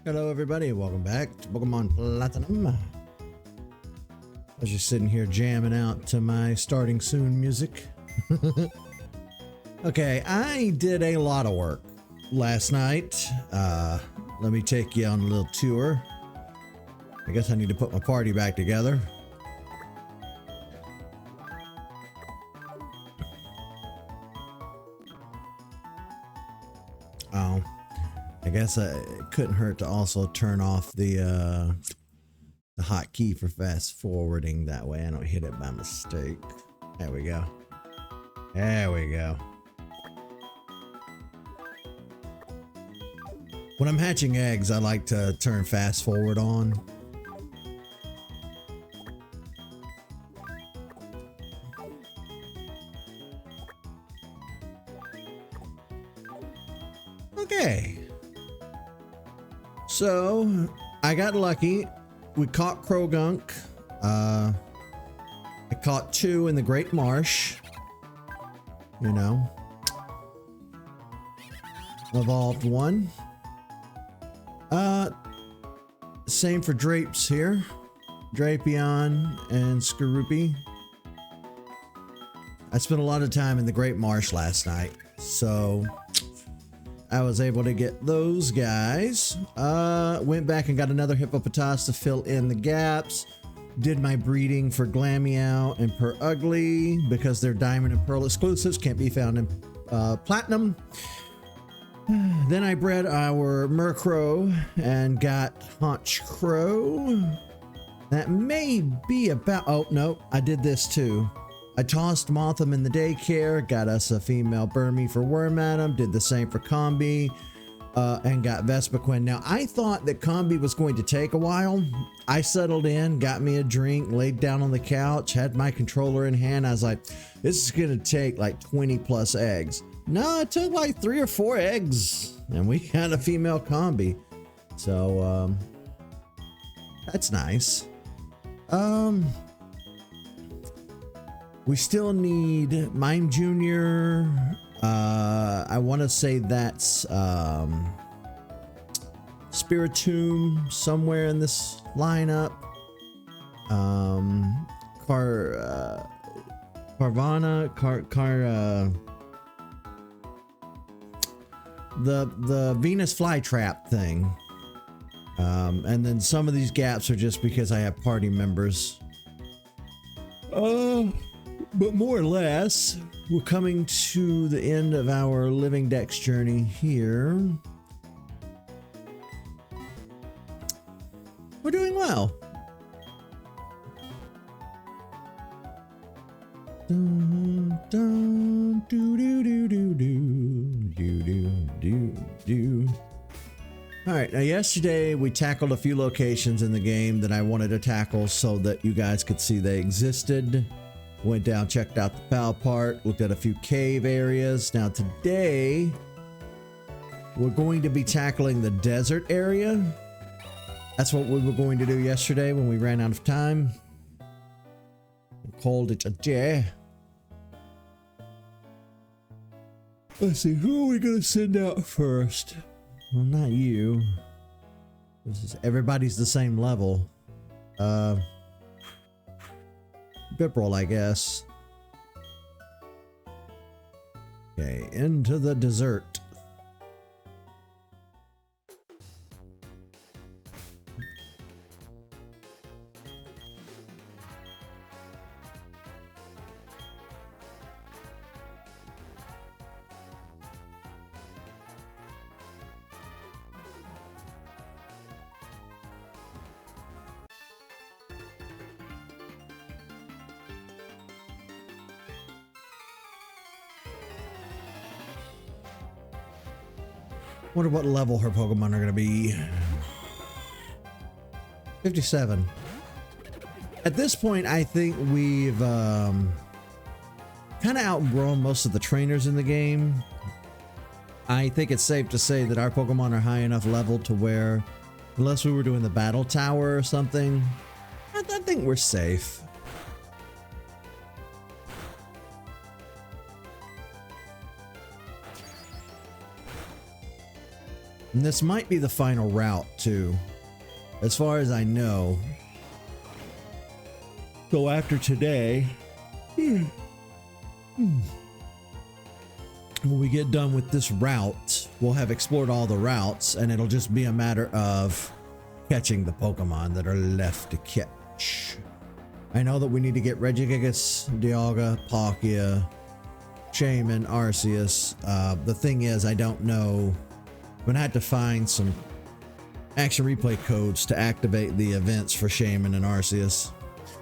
Hello everybody, welcome back to Pokemon Platinum. I was just sitting here jamming out to my starting soon music. Okay, I did a lot of work last night. Let me take you on a little tour. I guess I need to put my party back together. Oh, I guess it couldn't hurt to also turn off the hotkey for fast forwarding. That way I don't hit it by mistake. There we go. There we go. When I'm hatching eggs, I like to turn fast forward on. Okay. So, I got lucky. We caught Krogunk. I caught 2 in the Great Marsh. You know. Evolved 1. Same for Drapes here. Drapion and Skorupi. I spent a lot of time in the Great Marsh last night, so I was able to get those guys. Went back and got another Hippopotas to fill in the gaps. Did my breeding for Glameow and Purugly because they're Diamond and Pearl exclusives, can't be found in Platinum. Then I bred our Murkrow and got Honchkrow. That may be about... Oh, no, I did this too. I tossed Motham in the daycare, got us a female Burmy for Wormadam, did the same for Combi, and got Vespiquen. Now, I thought that Combi was going to take a while. I settled in, got me a drink, laid down on the couch, had my controller in hand. I was like, this is going to take like 20 plus eggs. No, it took like 3 or 4 eggs, and we got a female Combi. So, that's nice. We still need Mime Jr. I want to say that's Spiritomb somewhere in this lineup. Carvana, the Venus flytrap thing. And then some of these gaps are just because I have party members. But more or less, we're coming to the end of our Living Dex journey here. We're doing well. Dun, dun, doo, doo, doo, doo, doo, doo, doo, doo. All right, now yesterday we tackled a few locations in the game that I wanted to tackle so that you guys could see they existed. Went down, checked out the Pal Park, looked at a few cave areas. Now today, we're going to be tackling the desert area. That's what we were going to do yesterday when we ran out of time. We called it a day. Let's see, who are we going to send out first? Well, not you. Everybody's the same level. Biprel, I guess. Okay, into the desert. Wonder what level her Pokemon are going to be. 57. At this point, I think we've kind of outgrown most of the trainers in the game. I think it's safe to say that our Pokemon are high enough level to where, unless we were doing the battle tower or something, I think we're safe. And this might be the final route too, as far as I know. So after today, when we get done with this route, we'll have explored all the routes, and it'll just be a matter of catching the Pokemon that are left to catch. I know that we need to get Regigigas, Dialga, Palkia, Shaman, Arceus. The thing is, I don't know. I'm gonna have to find some action replay codes to activate the events for Shaman and Arceus.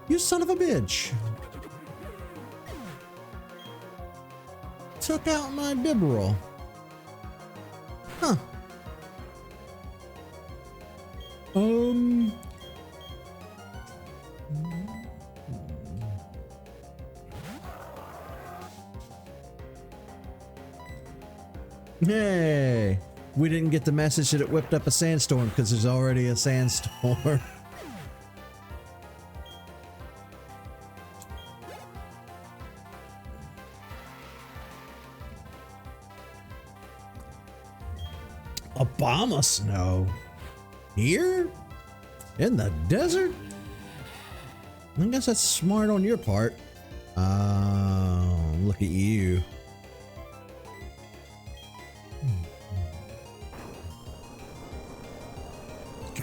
You son of a bitch! Took out my Bibarel. Huh. Hey, we didn't get the message that it whipped up a sandstorm because there's already a sandstorm. Obama snow? Here? In the desert? I guess that's smart on your part. Look at you.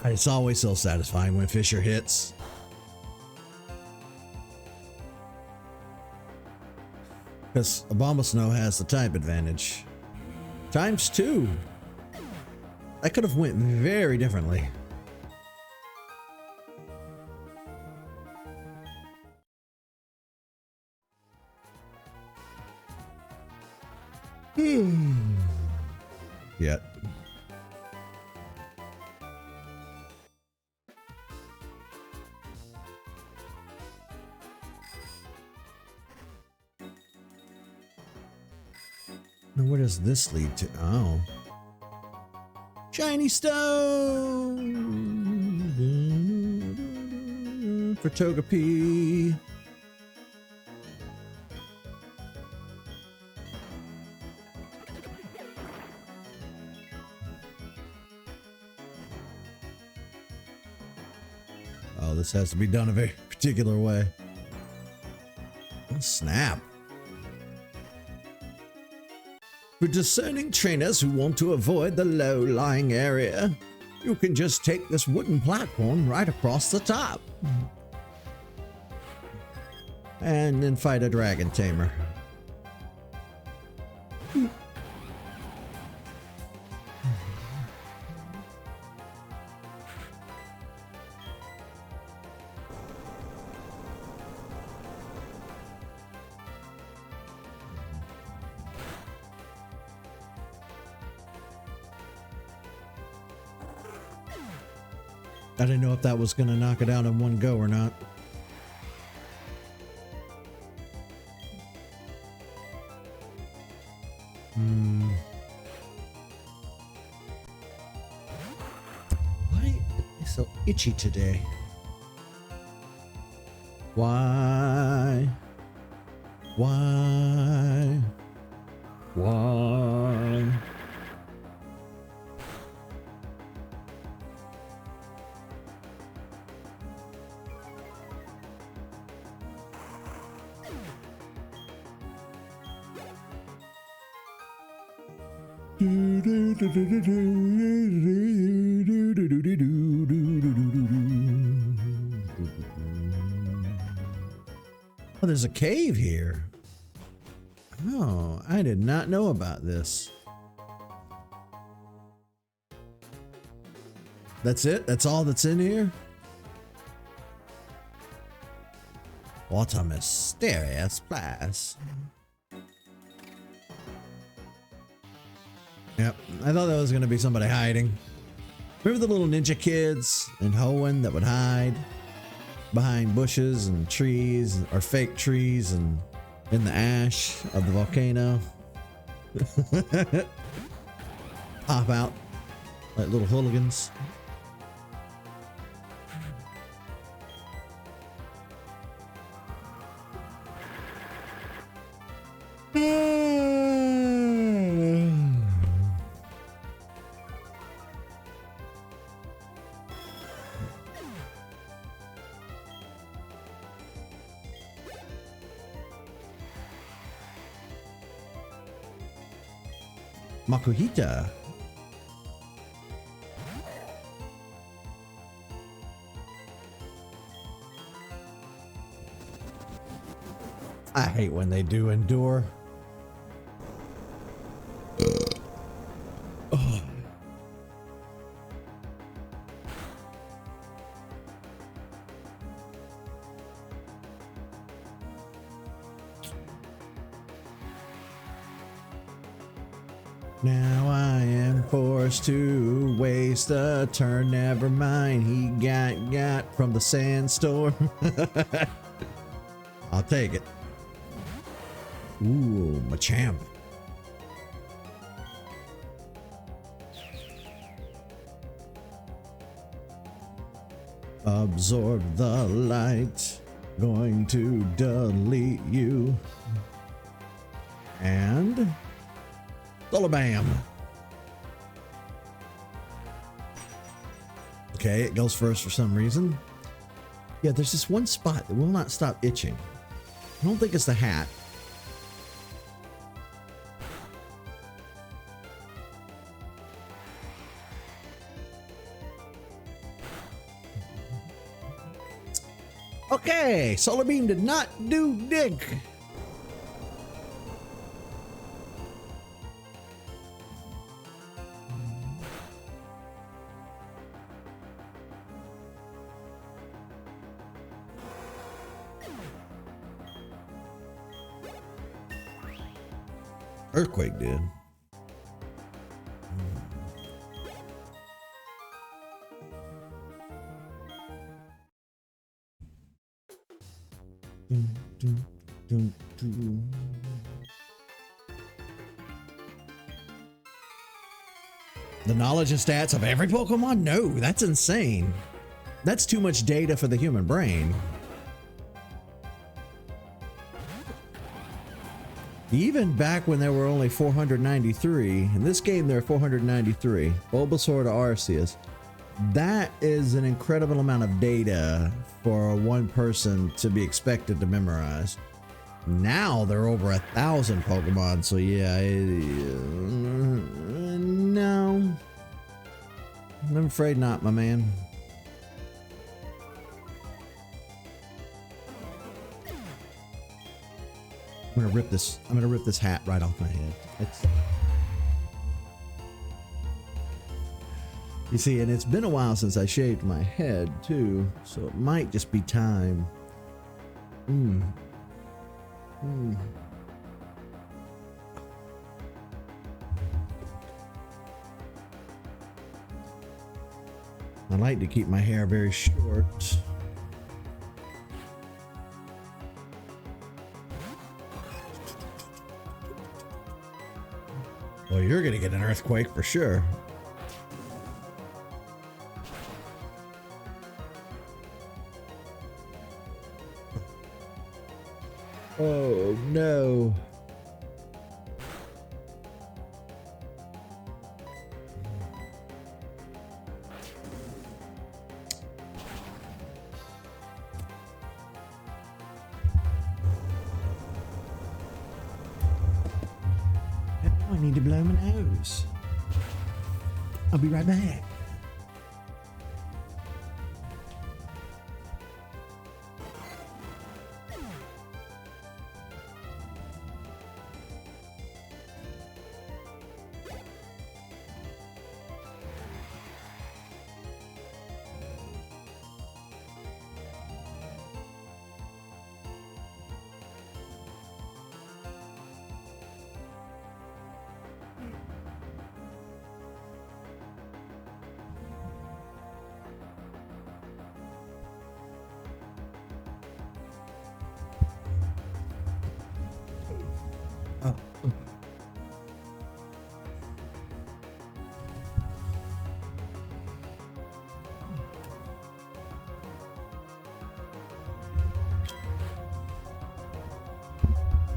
God, it's always so satisfying when Fisher hits. Because Obama Snow has the type advantage. ×2. That could have went very differently. Yet. Now where does this lead to? Oh. Shiny stone for Togepi. Oh, this has to be done a very particular way. Oh, snap. For discerning trainers who want to avoid the low-lying area, you can just take this wooden platform right across the top. And then fight a dragon tamer. I didn't know if that was going to knock it out in one go or not. Why is it so itchy today? Why? Why? Why? Oh, there's a cave here. Oh, I did not know about this. That's it? That's all that's in here? What a mysterious place. Yep, I thought that was going to be somebody hiding. Remember the little ninja kids in Hoenn that would hide behind bushes and trees, or fake trees, and in the ash of the volcano? Pop out like little hooligans. Makuhita. I hate when they do endure. Oh. Now I am forced to waste a turn. Never mind, he got from the sandstorm. I'll take it. Ooh, Machamp. Absorb the light. Going to delete you. And Solabam. Okay, it goes first for some reason. Yeah, there's this one spot that will not stop itching. I don't think it's the hat. Okay, Solar Beam did not do dig. Earthquake did. The knowledge and stats of every Pokemon? No, that's insane. That's too much data for the human brain. Even back when there were only 493, in this game there are 493, Bulbasaur to Arceus. That is an incredible amount of data for one person to be expected to memorize. Now there are over 1,000 Pokemon, so yeah, no. I'm afraid not, my man. I'm gonna rip this hat right off my head. You see, and it's been a while since I shaved my head too, so it might just be time. I like to keep my hair very short. Well, you're gonna get an earthquake for sure. Oh no. I need to blow my nose. I'll be right back.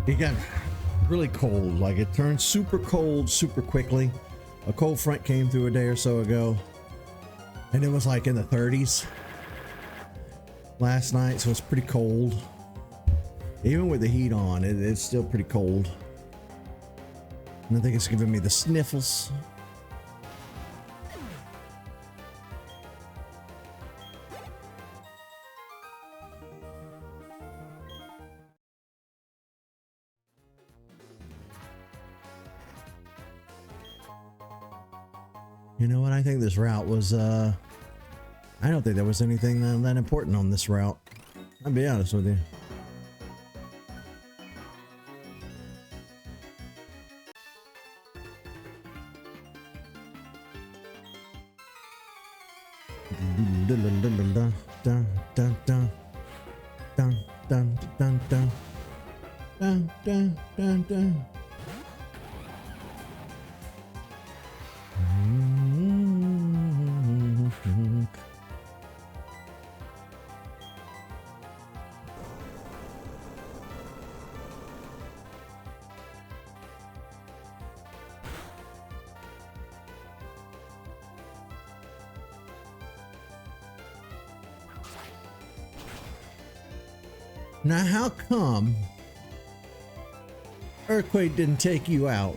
It got really cold, like it turned super cold super quickly. A cold front came through a day or so ago, and it was like in the 30s last night, so it's pretty cold. Even with the heat on, it's still pretty cold. I think it's giving me the sniffles. You know what? I think this route was, I don't think there was anything that important on this route. I'll be honest with you. Now, how come Earthquake didn't take you out?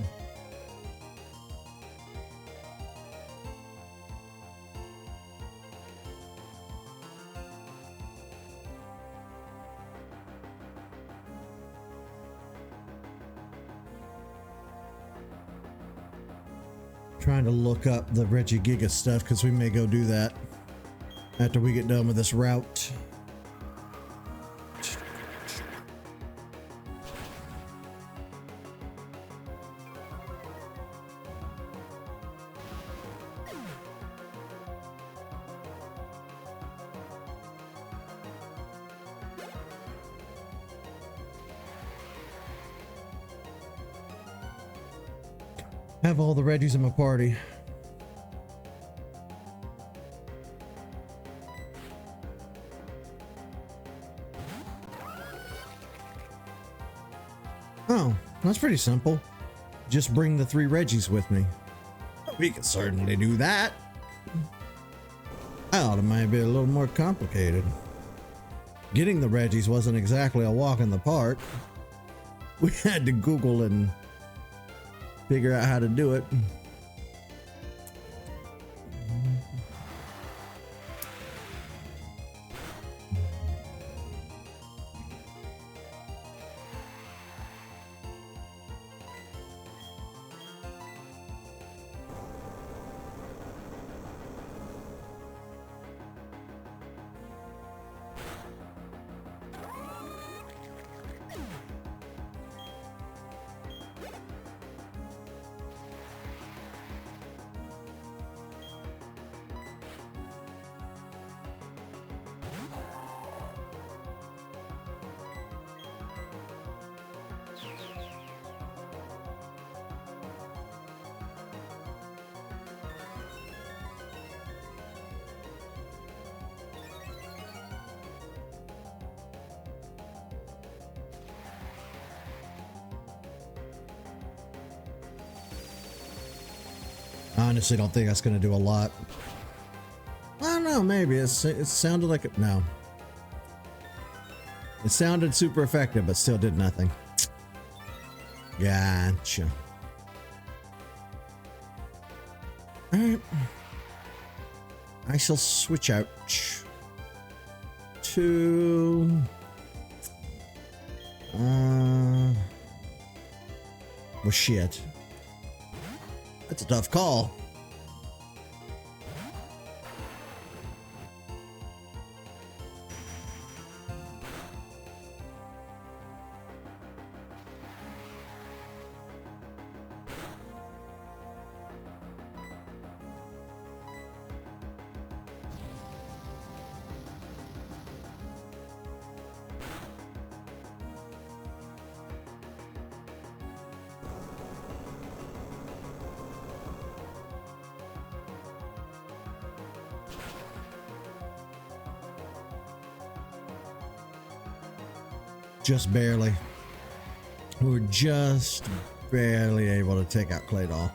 Trying to look up the Regigiga stuff because we may go do that after we get done with this route. Have all the Reggies in my party. Oh, that's pretty simple. Just bring the 3 Reggies with me. We can certainly do that. I thought it might be a little more complicated. Getting the Reggies wasn't exactly a walk in the park. We had to Google and figure out how to do it. I honestly don't think that's going to do a lot. I don't know, maybe. It sounded like it. No. It sounded super effective, but still did nothing. Gotcha. Alright. I shall switch out to... well, shit. That's a tough call. Just barely. We were just barely able to take out Claydol.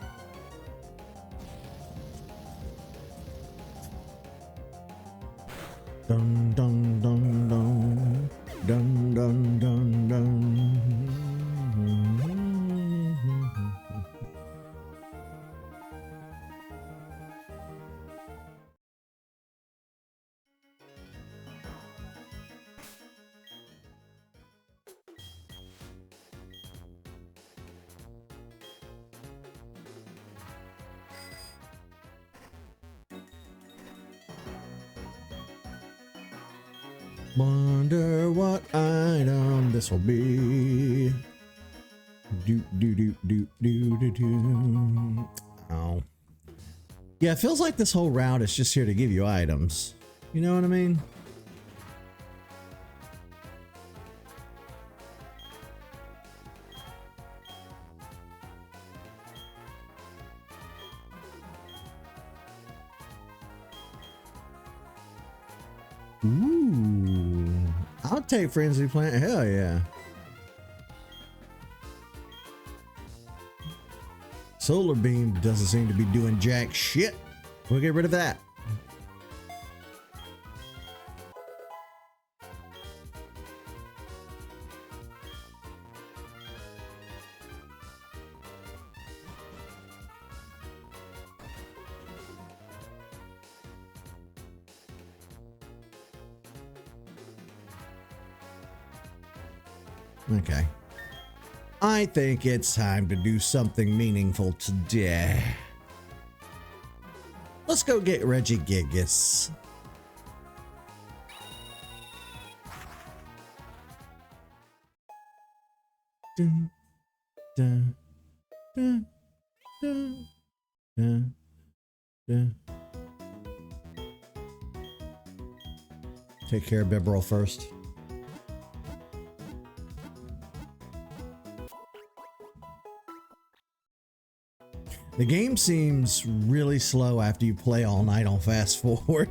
Dun dun dun dun dun dun dun dun. Wonder what item this will be. Do do do do do do do. Oh. Yeah, it feels like this whole route is just here to give you items. You know what I mean? Ooh. I'll take Frenzy Plant. Hell yeah. Solar Beam doesn't seem to be doing jack shit. We'll get rid of that. Okay. I think it's time to do something meaningful today. Let's go get Regigigas. Dun, dun, dun, dun, dun, dun. Take care of Bibarel first. The game seems really slow after you play all night on fast forward.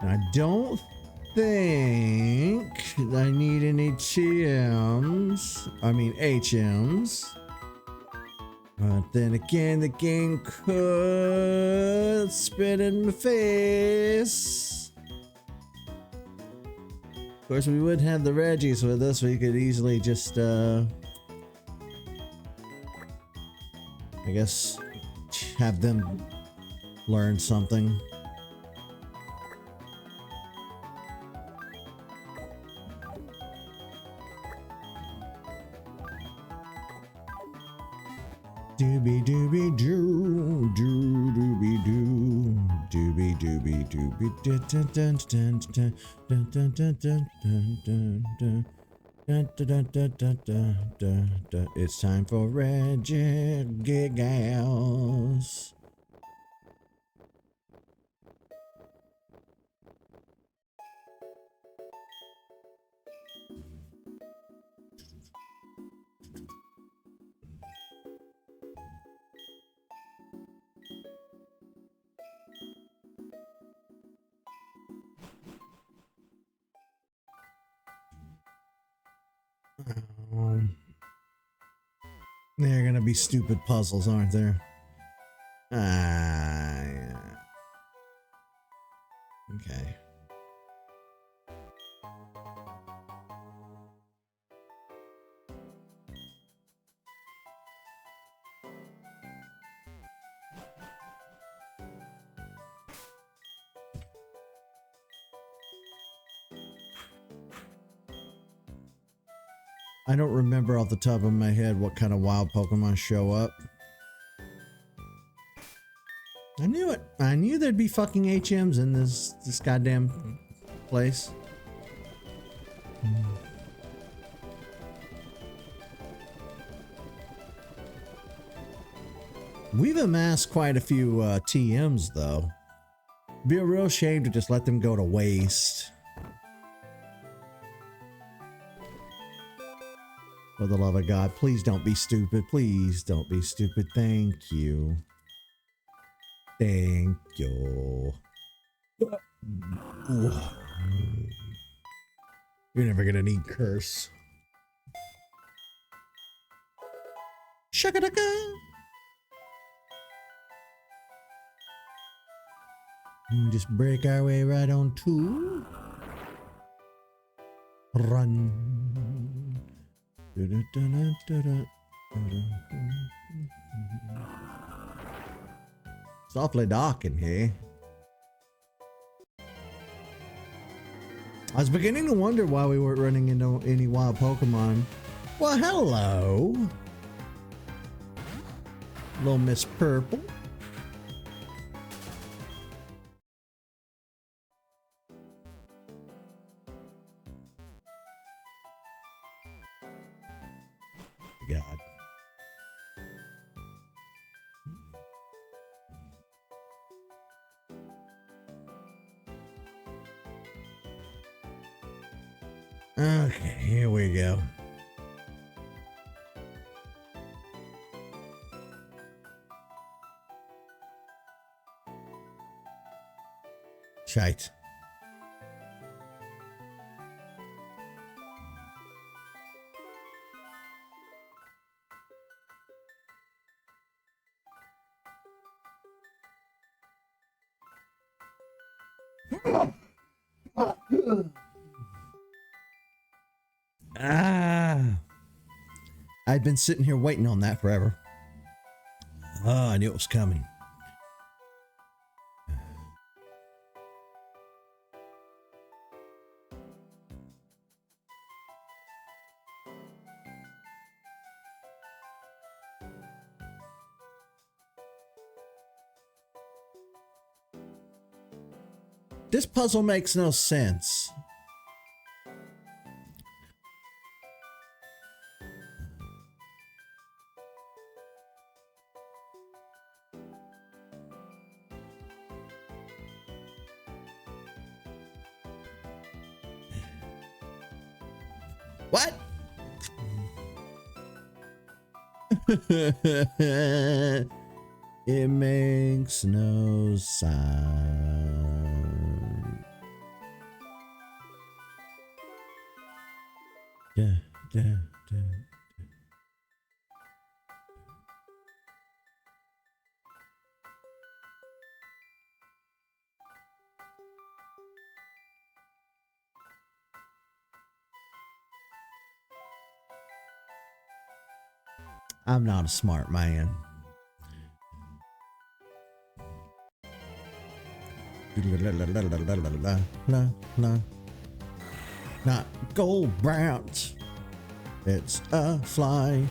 I don't think I need any TMs. I mean HMs. But then again, the game could spit in my face. Of course, we would have the Reggies with us. We could easily just, I guess, have them learn something. Doobie doobie doo, doo doobie doo, doobie doobie doobie dun dun dun dun dun dun dun dun dun dun dun dun dun dun dun dun. It's time for Regigigas. They're gonna be stupid puzzles, aren't there? Yeah. Okay. I don't remember off the top of my head what kind of wild Pokemon show up. I knew it. I knew there'd be fucking HMs in this goddamn place. We've amassed quite a few TMs though. Be a real shame to just let them go to waste. For the love of God, please don't be stupid. Please don't be stupid. Thank you. Thank you. You're never gonna need curse. Shakadaka. Just break our way right on to run. It's awfully dark in here. I was beginning to wonder why we weren't running into any wild Pokemon. Well, hello. Little Miss Purple. God. Okay, here we go. Shite. Ah. I'd been sitting here waiting on that forever. Oh, I knew it was coming. This puzzle makes no sense. What? It makes no sound. Da, da, da. I'm not a smart man. Not gold browns. It's a fly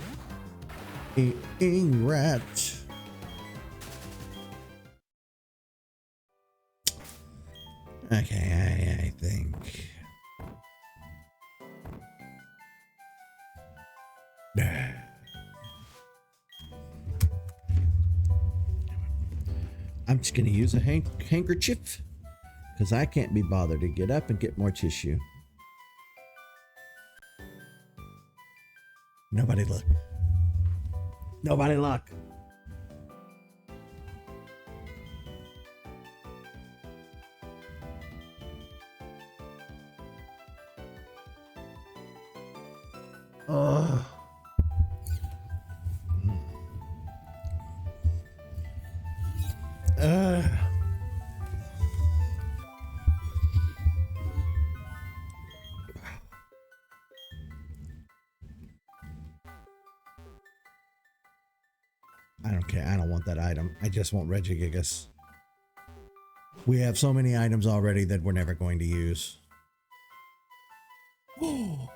eating rat. Okay, I think. I'm just gonna use a handkerchief because I can't be bothered to get up and get more tissue. Nobody look. Nobody look. Oh. I don't care. I don't want that item. I just want Regigigas. We have so many items already that we're never going to use. Oh.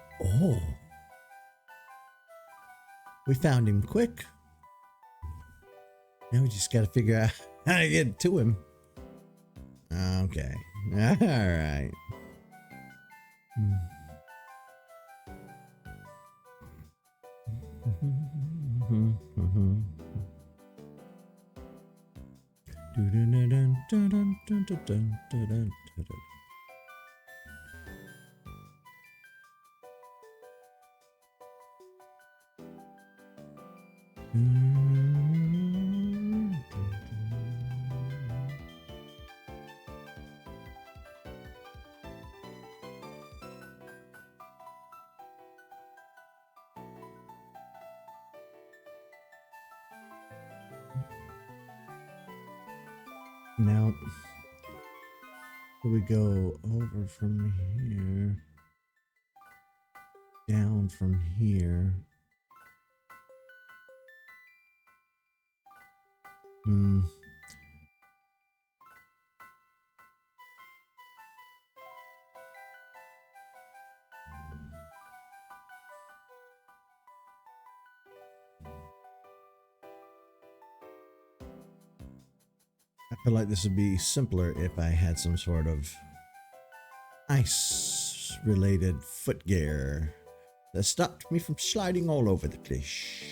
We found him quick. Now we just got to figure out how to get to him. Okay. All right. Now, we go over from here, down from here. I feel like this would be simpler if I had some sort of ice related footgear that stopped me from sliding all over the place.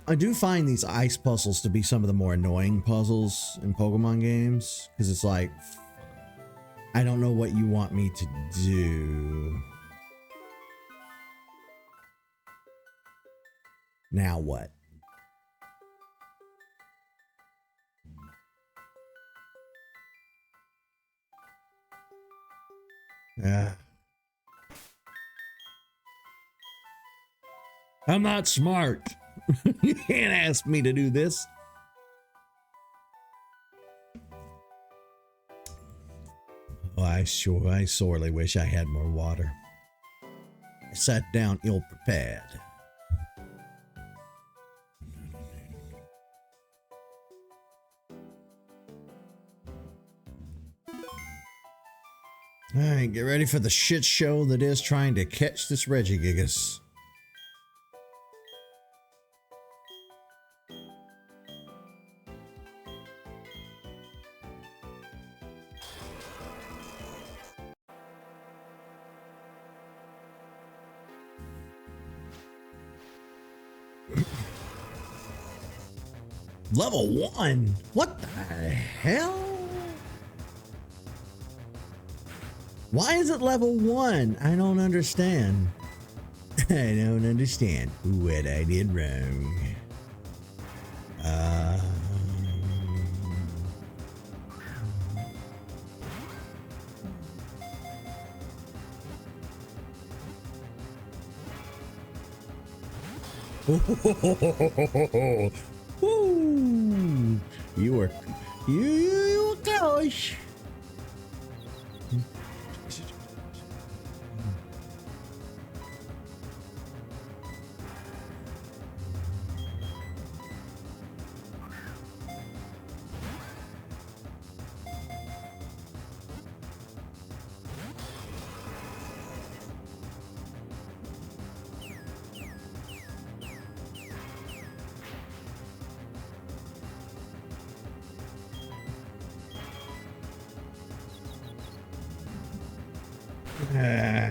I do find these ice puzzles to be some of the more annoying puzzles in Pokemon games, because it's like, I don't know what you want me to do. Now what? I'm not smart. You can't ask me to do this. Oh, I sorely wish I had more water. I sat down ill-prepared. All right, get ready for the shit show that is trying to catch this Regigigas. Level 1? What the hell? Why is it level 1? I don't understand. I don't understand what I did wrong. Woo! You were close.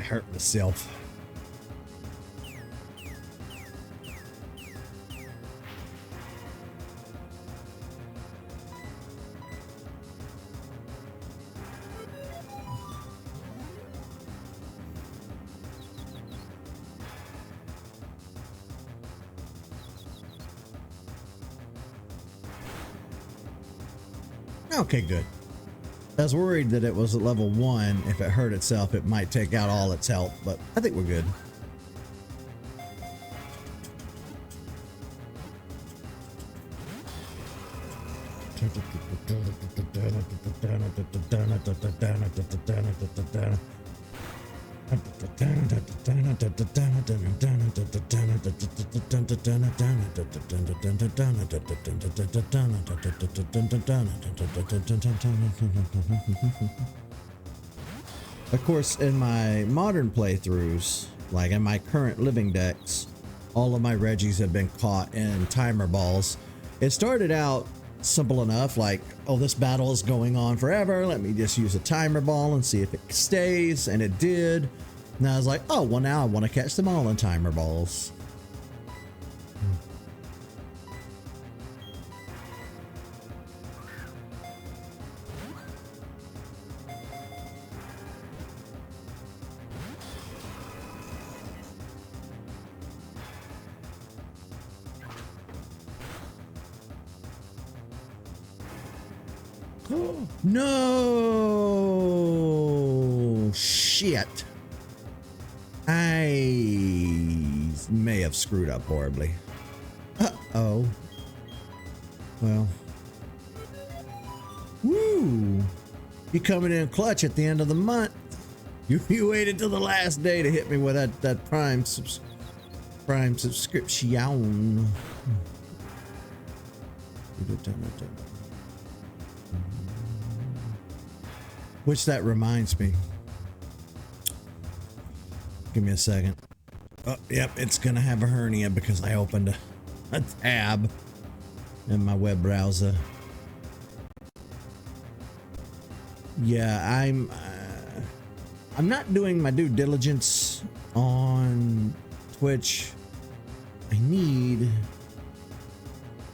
Hurt myself. Okay, good. I was worried that it was at level 1. If it hurt itself, it might take out all its health, but I think we're good. Of course, in my modern playthroughs, like in my current living decks, all of my Reggies have been caught in timer balls. It started out simple enough, like, oh, this battle is going on forever, let me just use a timer ball and see if it stays, and it did. And I was like, oh, well, now I want to catch them all in timer balls. No shit. I may have screwed up horribly. Uh-oh. Well. Woo. You coming in clutch at the end of the month. You waited till the last day to hit me with that Prime subscription. Which that reminds me. Give me a second. Oh, yep, it's gonna have a hernia because I opened a tab in my web browser. Yeah, I'm not doing my due diligence on Twitch. I need,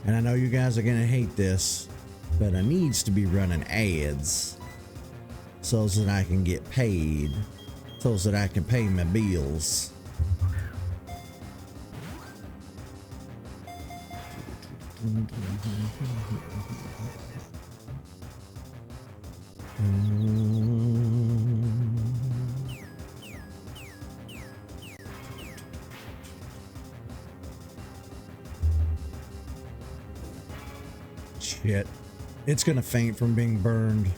and I know you guys are gonna hate this, but I needs to be running ads so that I can get paid, so that I can pay my bills. Shit. It's gonna faint from being burned.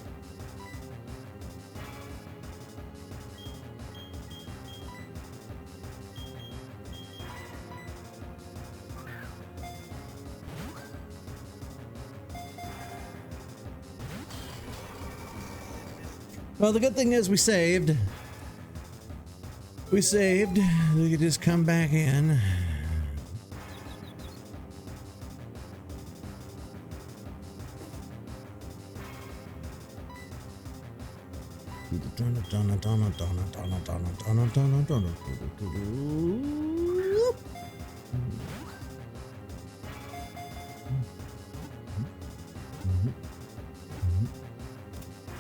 Well, the good thing is we saved. We saved. We could just come back in.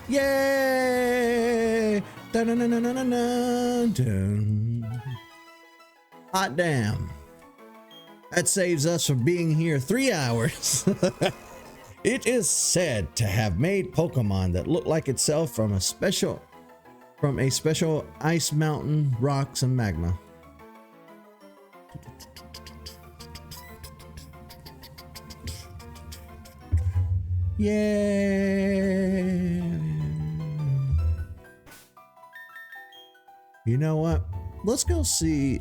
Yay! Hot damn. That saves us from being here 3 hours. It is said to have made Pokemon that look like itself from a special ice mountain, rocks, and magma. Yay! You know what? Let's go see.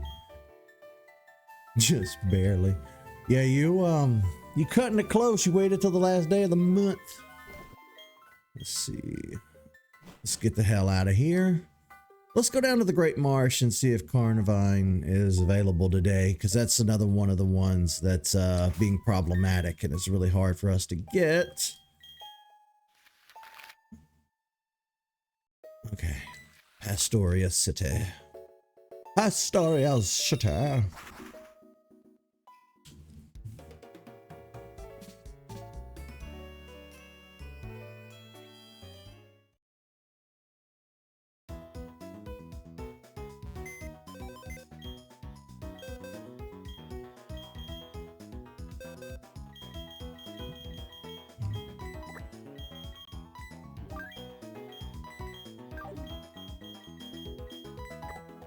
Just barely. Yeah, you cutting it close. You waited till the last day of the month. Let's see. Let's get the hell out of here. Let's go down to the Great Marsh and see if Carnivine is available today, because that's another one of the ones that's being problematic and it's really hard for us to get. Okay. Pastoria City. Pastoria City.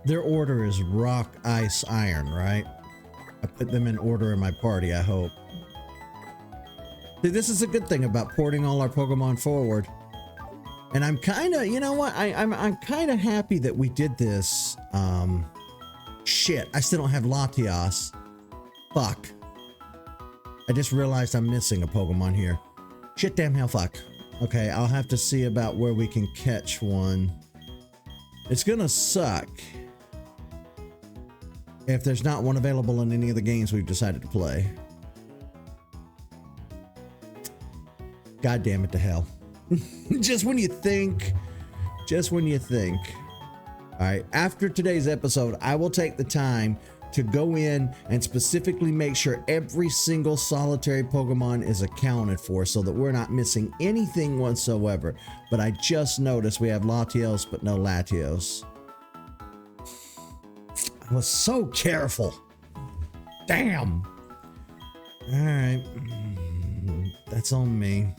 Their order is rock, ice, iron, right? I put them in order in my party, I hope. See, this is a good thing about porting all our Pokemon forward. And I'm kind of, you know what? I'm kind of happy that we did this. Shit, I still don't have Latias. Fuck. I just realized I'm missing a Pokemon here. Shit, damn hell, fuck. Okay, I'll have to see about where we can catch one. It's gonna suck if there's not one available in any of the games we've decided to play. God damn it to hell. Just when you think. All right, after today's episode, I will take the time to go in and specifically make sure every single solitary Pokemon is accounted for so that we're not missing anything whatsoever. But I just noticed we have Latios, but no Latios. I was so careful. Damn. All right. That's on me.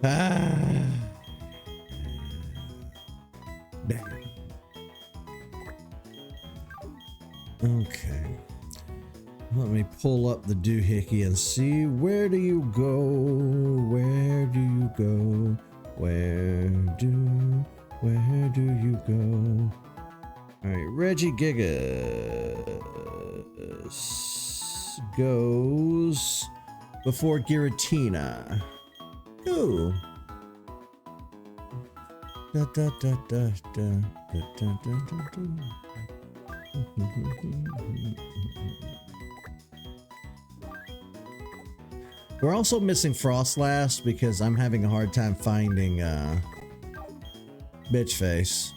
Damn. Okay. Let me pull up the doohickey and see, where do you go? Where do you go? Where do Where do you go? Alright, Reggie Gigas goes before Giratina. Ooh. Da, da, da, da, da, da, da, da, da. We're also missing Frostlast because I'm having a hard time finding Bitch Face.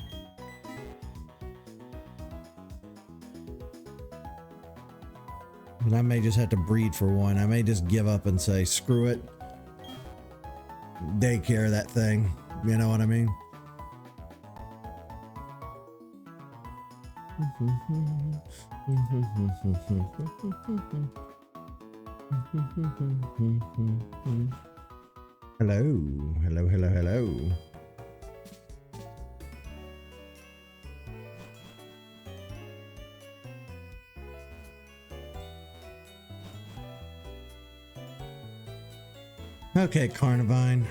And I may just have to breed for one. I may just give up and say, screw it. Daycare that thing. You know what I mean? Hello. Hello, hello, hello. Okay, Carnivine.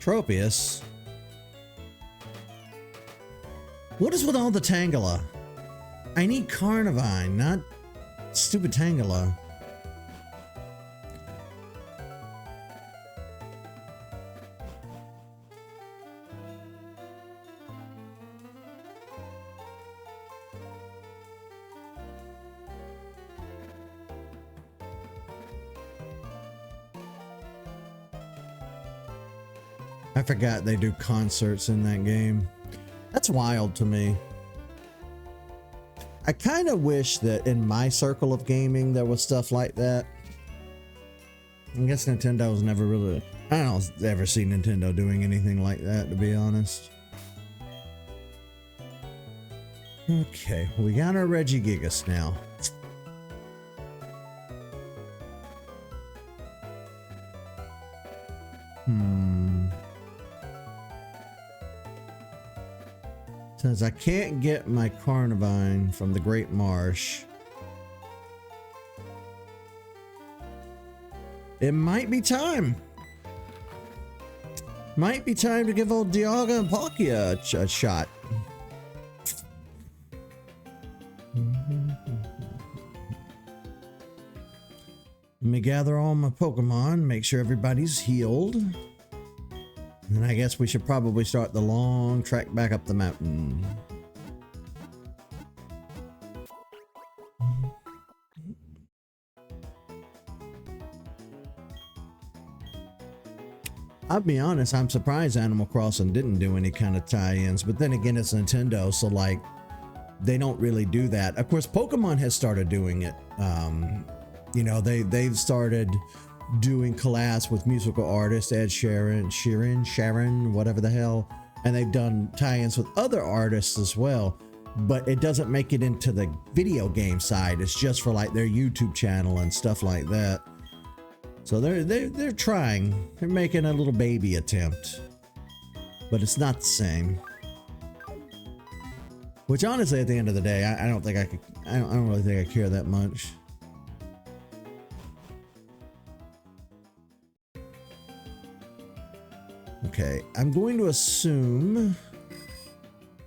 Tropius? What is with all the Tangela? I need Carnivine, not stupid Tangela. I forgot they do concerts in that game. That's wild to me. I kind of wish that in my circle of gaming there was stuff like that. I guess Nintendo's never really... I don't ever see Nintendo doing anything like that, to be honest. Okay, we got our Regigigas now. Since I can't get my Carnivine from the Great Marsh, it might be time. Might be time to give old Dialga and Palkia a shot. Let me gather all my Pokemon, make sure everybody's healed. And I guess we should probably start the long trek back up the mountain. I'll be honest, I'm surprised Animal Crossing didn't do any kind of tie-ins, but then again, it's Nintendo, so like, they don't really do that. Of course, Pokemon has started doing it. You know, they've started doing collabs with musical artists, Ed Sharon, whatever the hell, and they've done tie-ins with other artists as well, but it doesn't make it into the video game side. It's just for like their YouTube channel and stuff like that. So they're trying. They're making a little baby attempt, but it's not the same. Which honestly, at the end of the day, I don't think I could. I don't really think I care that much. Okay, I'm going to assume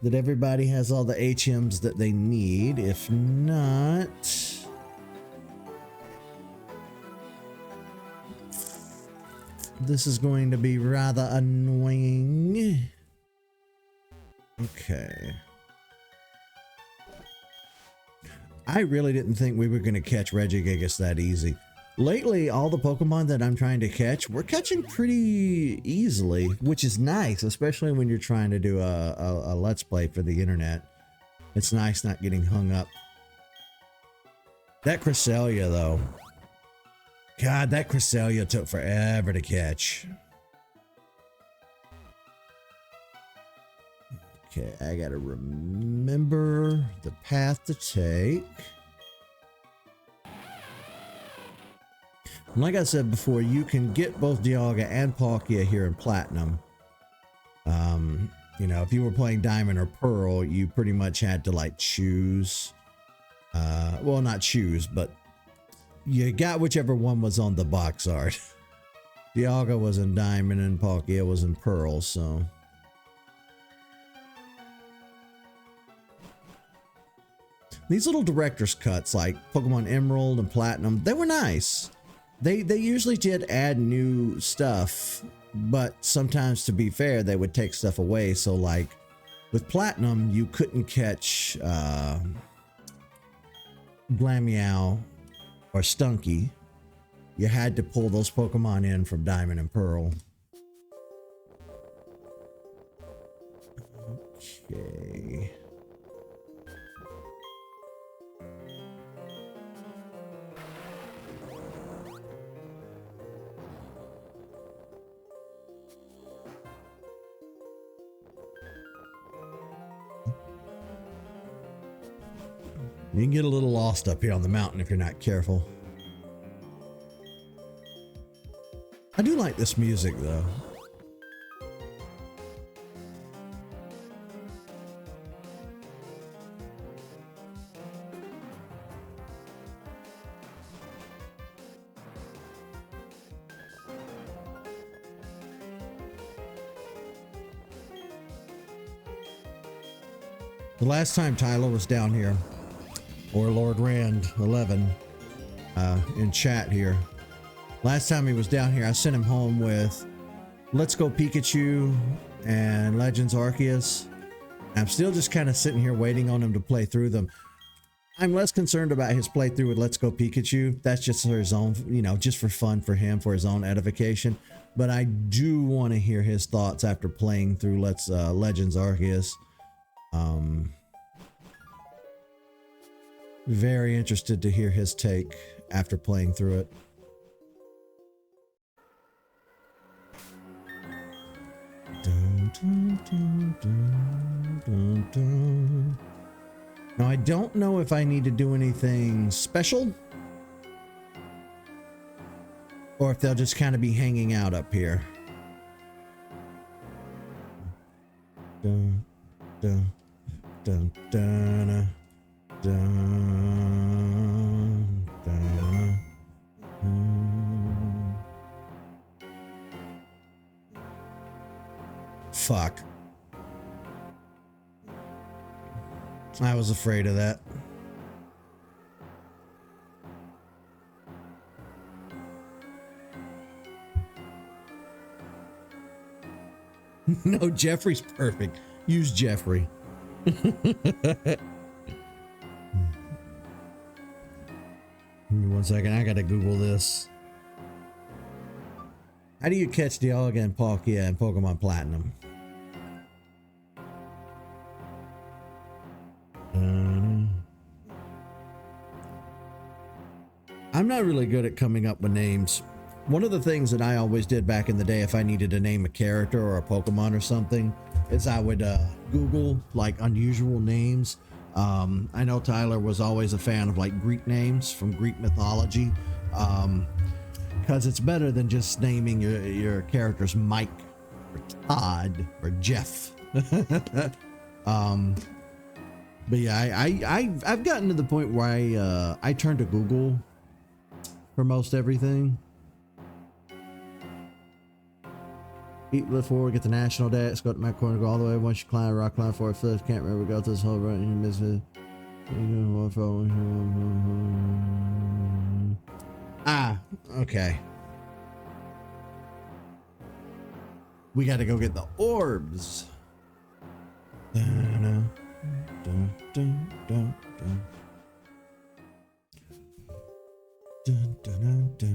that everybody has all the HMs that they need. If not, this is going to be rather annoying. Okay. I really didn't think we were going to catch Regigigas that easy. Lately, all the Pokemon that I'm trying to catch, we're catching pretty easily, which is nice, especially when you're trying to do a Let's Play for the internet. It's nice not getting hung up. That Cresselia, though. God, that Cresselia took forever to catch. Okay, I gotta remember the path to take. And like I said before, you can get both Dialga and Palkia here in Platinum. You know, if you were playing Diamond or Pearl, you pretty much had to like choose. Well, not choose, but you got whichever one was on the box art. Dialga was in Diamond and Palkia was in Pearl, so. These little director's cuts like Pokemon Emerald and Platinum, they were nice. They usually did add new stuff, but sometimes, to be fair, they would take stuff away. So like with Platinum, you couldn't catch Glameow or Stunky. You had to pull those Pokemon in from Diamond and Pearl. Okay. You can get a little lost up here on the mountain if you're not careful. I do like this music though. The last time Tyler was down here, or Lord Rand 11 in chat here. Last time he was down here, I sent him home with Let's Go Pikachu and Legends Arceus. I'm still just kind of sitting here waiting on him to play through them. I'm less concerned about his playthrough with Let's Go Pikachu. That's just for his own, you know, just for fun for him, for his own edification. But I do want to hear his thoughts after playing through Legends Arceus. Very interested to hear his take after playing through it. Dun, dun, dun, dun, dun, dun. Now, I don't know if I need to do anything special or if they'll just kind of be hanging out up here. Dun, dun, dun, dun. Dun, dun, dun. Fuck. I was afraid of that. No, Jeffrey's perfect. Use Jeffrey. Give me 1 second, I gotta Google this. How do you catch Dialga and Palkia in Pokemon Platinum? I'm not really good at coming up with names. One of the things that I always did back in the day, if I needed to name a character or a Pokemon or something, is I would Google like unusual names. I know Tyler was always a fan of like Greek names from Greek mythology, because it's better than just naming your characters Mike or Todd or Jeff. But yeah, I've gotten to the point where I turn to Google for most everything. Eat, live forward, get the national dex, go to my corner, go all the way. Once you climb, rock climb, 4 flips, can't remember, go to this whole run, you miss it. Ah, okay. We got to go get the orbs. Dun, dun, dun, dun, dun. Dun, dun, dun, dun.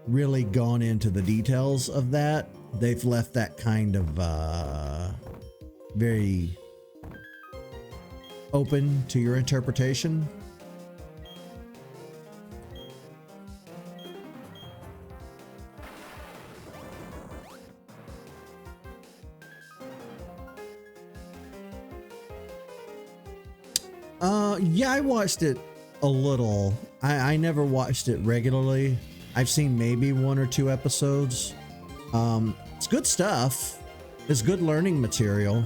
really gone into the details of that. They've left that kind of very open to your interpretation. Yeah, I watched it a little. I never watched it regularly. I've seen maybe 1 or 2 episodes. It's good stuff. It's good learning material.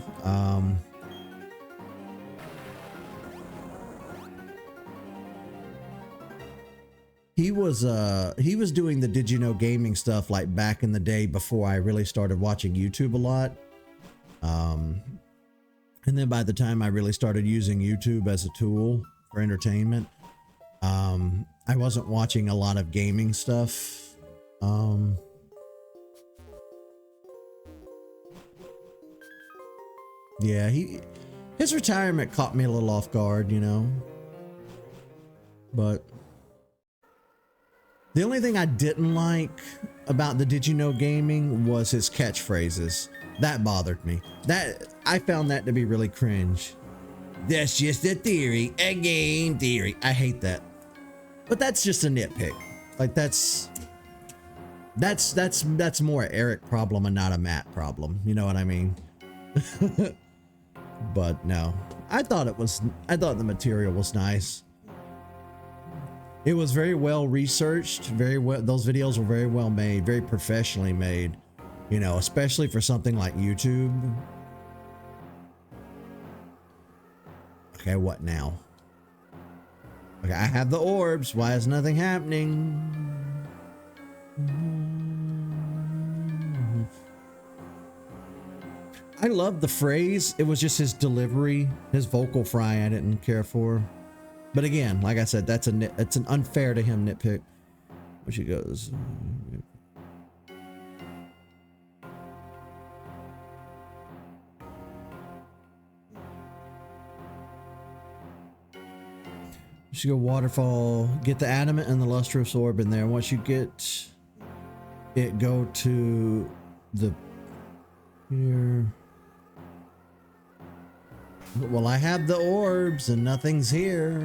He was doing the Did You Know gaming stuff like back in the day before I really started watching YouTube a lot. And then by the time I really started using YouTube as a tool for entertainment, I wasn't watching a lot of gaming stuff. Yeah, his retirement caught me a little off guard, you know. But the only thing I didn't like about the Did You Know gaming was his catchphrases. That bothered me. I found that to be really cringe. That's just a theory, a game theory. I hate that. But that's just a nitpick. Like that's more an Eric problem and not a Matt problem. You know what I mean? But no, I thought the material was nice. It was very well researched, those videos were very well made, very professionally made, you know, especially for something like YouTube. Okay, what now? Okay, I have the orbs. Why is nothing happening? I love the phrase. It was just his delivery, his vocal fry I didn't care for. But again, like I said, it's an unfair to him nitpick. Which he goes. You should go waterfall, get the adamant and the lustrous orb in there. Once you get it, go to the here. Well, I have the orbs and nothing's here.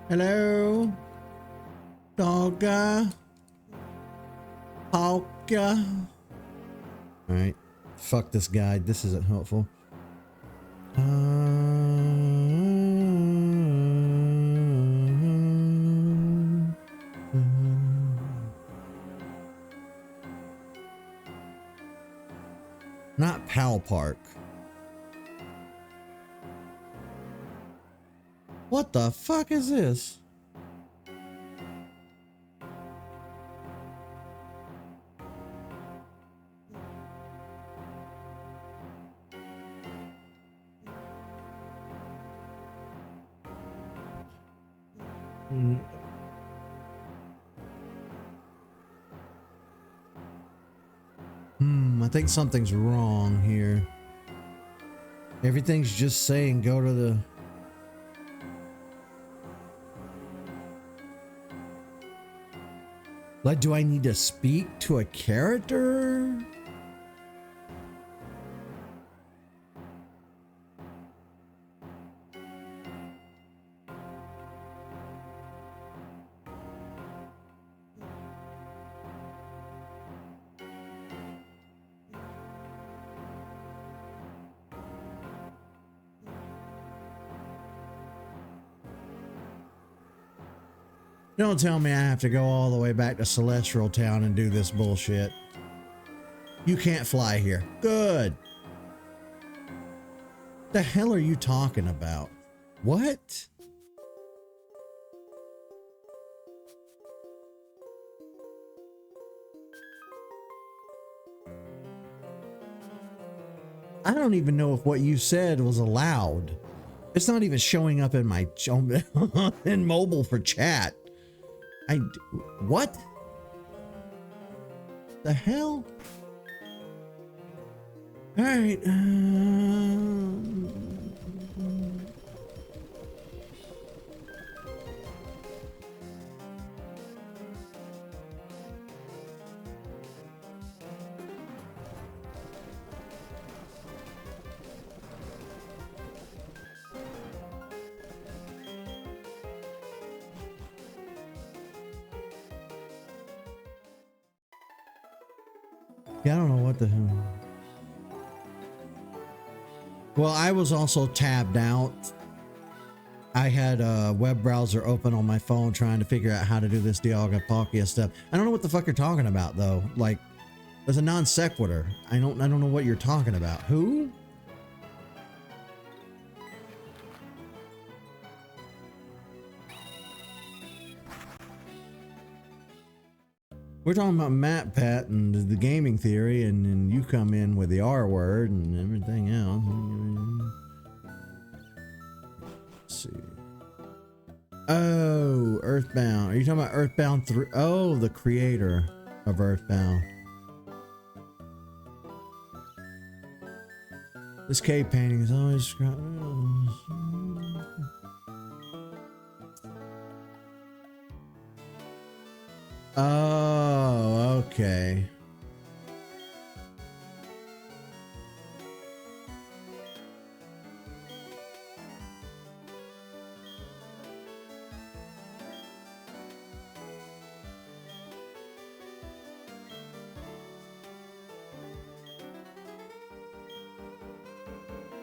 Hello? Dogga? Polka? Alright. Fuck this guide. This isn't helpful. Not Pal Park. What the fuck is this? I think something's wrong here. Everything's just saying go to the... Like, do I need to speak to a character? Don't tell me I have to go all the way back to Celestial Town and do this bullshit. You can't fly here. Good. The hell are you talking about? What? I don't even know if what you said was allowed. It's not even showing up in my in mobile for chat. What? The hell? All right. Yeah, I don't know what the hell. Well, I was also tabbed out. I had a web browser open on my phone trying to figure out how to do this Dialga Palkia stuff. I don't know what the fuck you're talking about though. Like, there's a non sequitur. I don't know what you're talking about. Who? We're talking about Matt Pat and the gaming theory, and then you come in with the R word and everything else. Let's see. Oh, Earthbound. Are you talking about Earthbound 3? Oh, the creator of Earthbound. This cave painting is always... Oh, okay.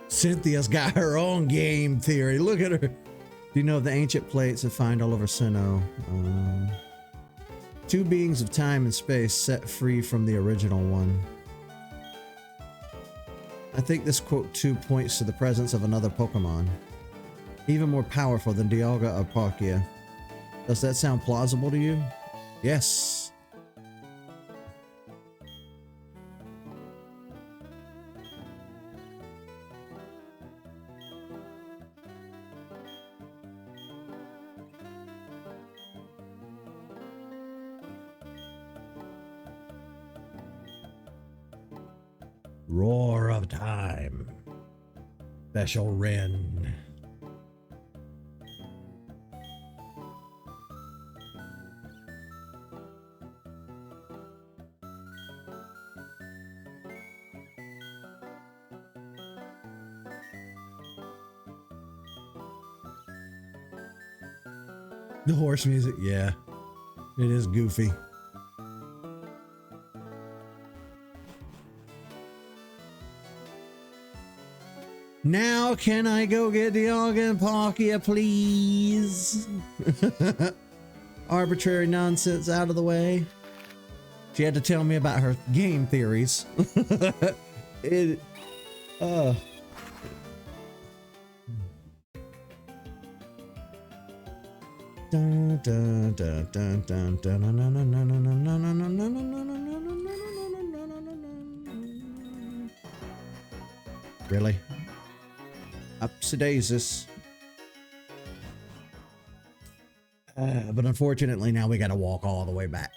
Cynthia's got her own game theory. Look at her. Do you know the ancient plates that find all over Sinnoh? Two beings of time and space set free from the original one. I think this quote too points to the presence of another Pokemon, even more powerful than Dialga or Palkia. Does that sound plausible to you? Yes. Roar of time. Special Ren. The horse music, yeah. It is goofy. Now can I go get Dialga and Palkia, please? Arbitrary nonsense out of the way. She had to tell me about her game theories. Really? Upsidaisies. But unfortunately now we gotta walk all the way back.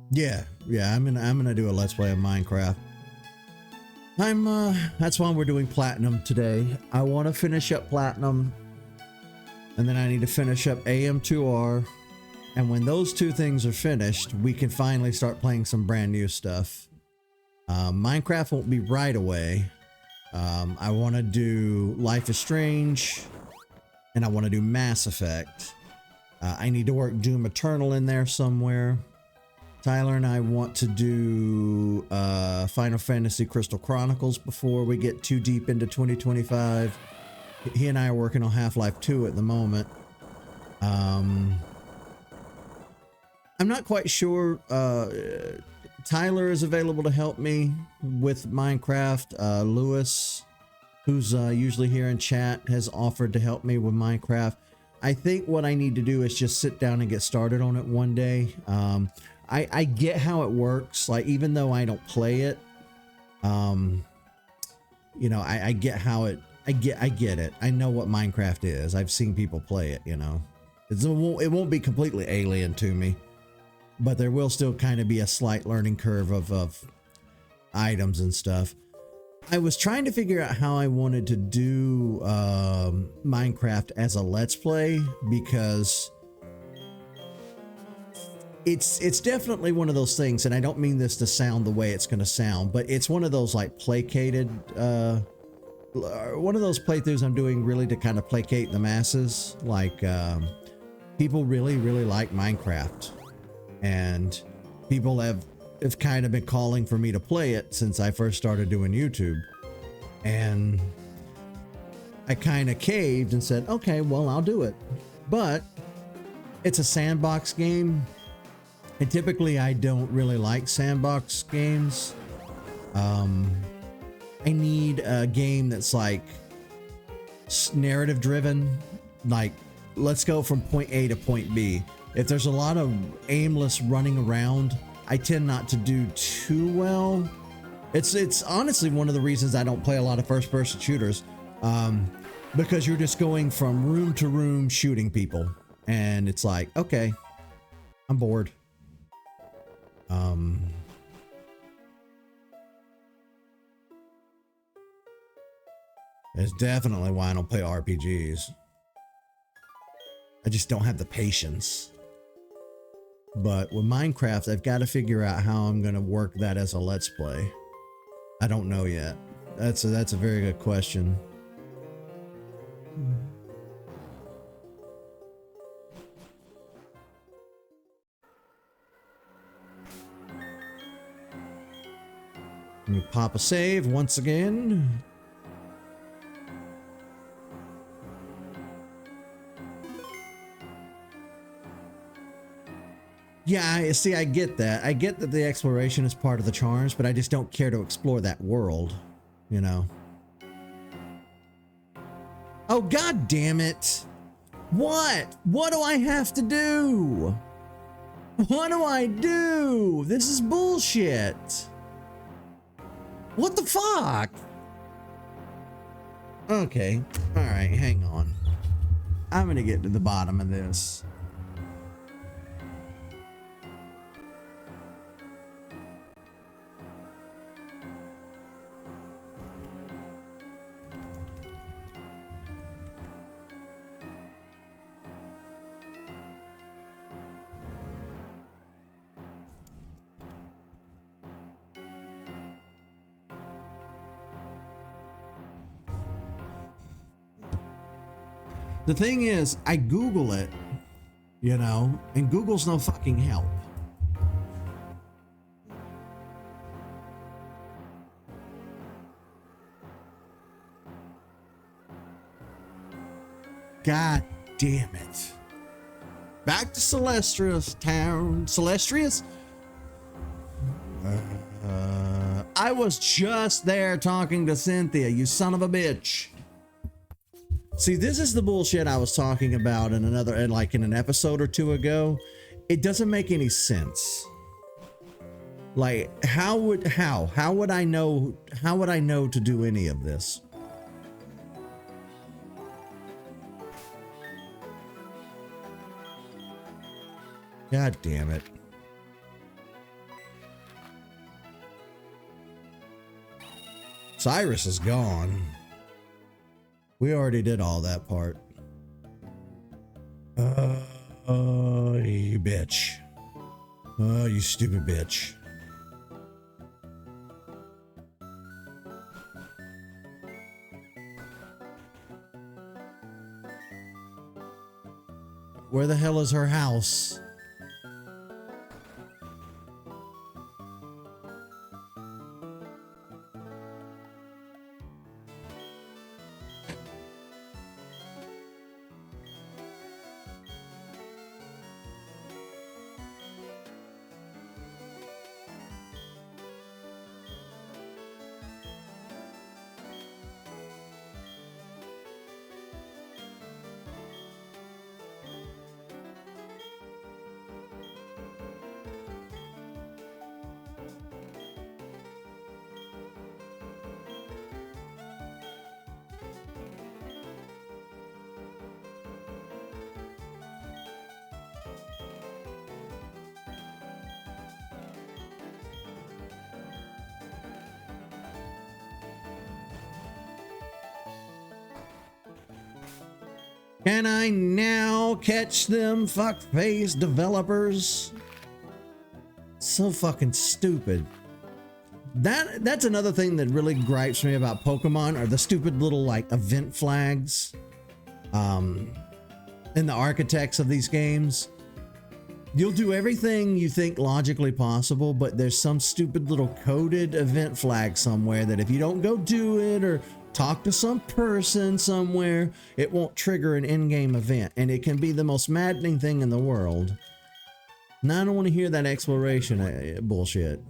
Yeah, I'm gonna do a let's play of Minecraft. That's why we're doing Platinum today. I want to finish up Platinum, and then I need to finish up AM2R. And when those two things are finished, we can finally start playing some brand new stuff. Minecraft won't be right away. I want to do Life is Strange, and I want to do Mass Effect. I need to work Doom Eternal in there somewhere. Tyler and I want to do Final Fantasy Crystal Chronicles before we get too deep into 2025. He and I are working on Half-Life 2 at the moment. I'm not quite sure. Tyler is available to help me with Minecraft. Lewis, who's usually here in chat, has offered to help me with Minecraft. I think what I need to do is just sit down and get started on it one day. I get how it works. Like, even though I don't play it, you know, I get how it, I get it. I know what Minecraft is. I've seen people play it, you know. It won't be completely alien to me, but there will still kind of be a slight learning curve of items and stuff. I was trying to figure out how I wanted to do Minecraft as a Let's Play, because it's definitely one of those things, and I don't mean this to sound the way it's going to sound, but it's one of those like placated, one of those playthroughs I'm doing really to kind of placate the masses. Like, people really like Minecraft, and people have kind of been calling for me to play it since I first started doing YouTube. And I kind of caved and said, okay, well, I'll do it. But it's a sandbox game, and typically I don't really like sandbox games. I need a game that's like narrative driven, like let's go from point A to point B. If there's a lot of aimless running around, I tend not to do too well. It's honestly one of the reasons I don't play a lot of first-person shooters, because you're just going from room to room shooting people, and it's like, okay, I'm bored. It's definitely why I don't play RPGs. I just don't have the patience. But with Minecraft, I've got to figure out how I'm going to work that as a Let's Play. I don't know yet. That's a very good question. Let me pop a save once again. Yeah, see, I get that. I get that the exploration is part of the charms, but I just don't care to explore that world, you know. Oh, God damn it. What? What do I have to do? What do I do? This is bullshit. What the fuck? Okay. All right, hang on. I'm gonna get to the bottom of this. The thing is, I Google it, you know, and Google's no fucking help. God damn it. Back to Celestria's town. Celestria's? I was just there talking to Cynthia, you son of a bitch. See, this is the bullshit I was talking about in an episode or two ago. It doesn't make any sense. Like, how would I know to do any of this? God damn it. Cyrus is gone. We already did all that part. You bitch. Oh, you stupid bitch. Where the hell is her house? Can I now catch them fuckface developers? So fucking stupid. That's another thing that really gripes me about Pokemon are the stupid little like event flags in the architects of these games. You'll do everything you think logically possible, but there's some stupid little coded event flag somewhere that if you don't go do it or talk to some person somewhere, it won't trigger an in-game event, and it can be the most maddening thing in the world. Now I don't want to hear that exploration bullshit.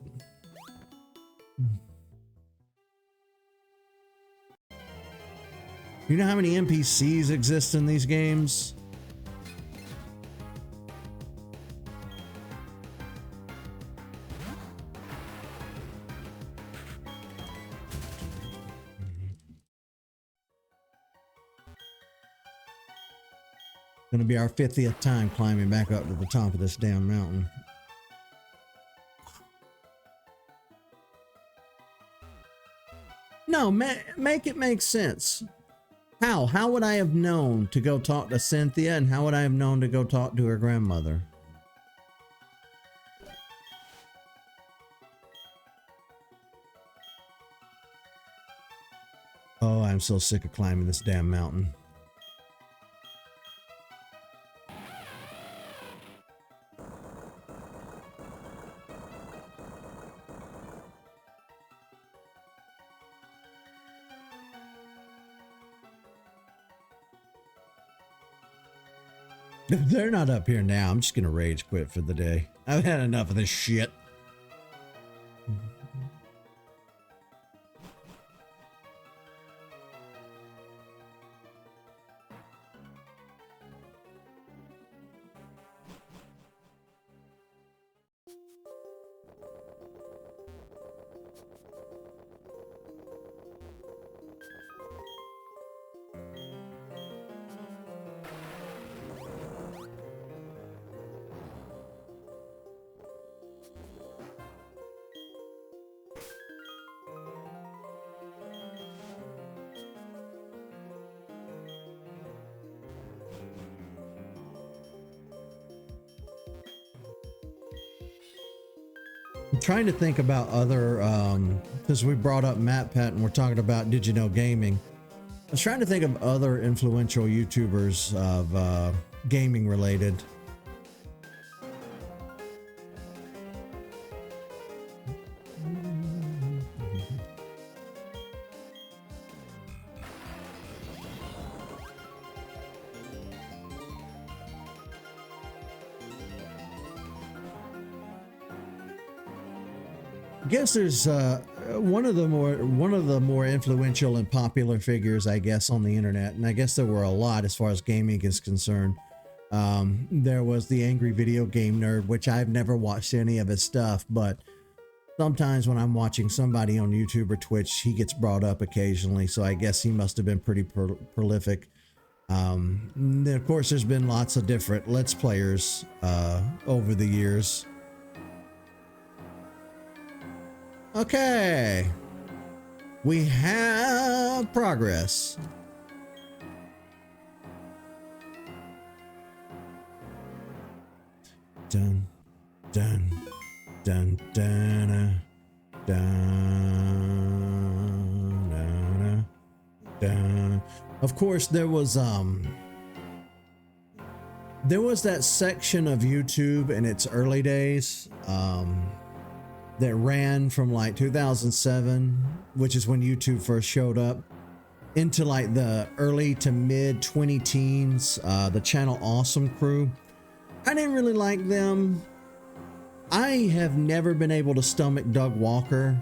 You know how many NPCs exist in these games? Gonna be our 50th time climbing back up to the top of this damn mountain. No, make it make sense. How would I have known to go talk to Cynthia, and how would I have known to go talk to her grandmother? Oh, I'm so sick of climbing this damn mountain. If they're not up here now, I'm just gonna rage quit for the day. I've had enough of this shit. I'm trying to think about other, because we brought up MatPat and we're talking about Did You Know Gaming. I was trying to think of other influential YouTubers of gaming related. I guess there's one of the more influential and popular figures, I guess, on the internet, and I guess there were a lot as far as gaming is concerned. There was the Angry Video Game Nerd, which I've never watched any of his stuff, but sometimes when I'm watching somebody on YouTube or Twitch, he gets brought up occasionally, so I guess he must have been pretty prolific. Then of course, there's been lots of different Let's Players over the years. Okay, we have progress. Dun, dun, dun, dun, dun, dun, dun. Of course, there was that section of YouTube in its early days, that ran from like 2007, which is when YouTube first showed up, into like the early to mid 2010s, the channel Awesome Crew. I didn't really like them. I have never been able to stomach Doug Walker,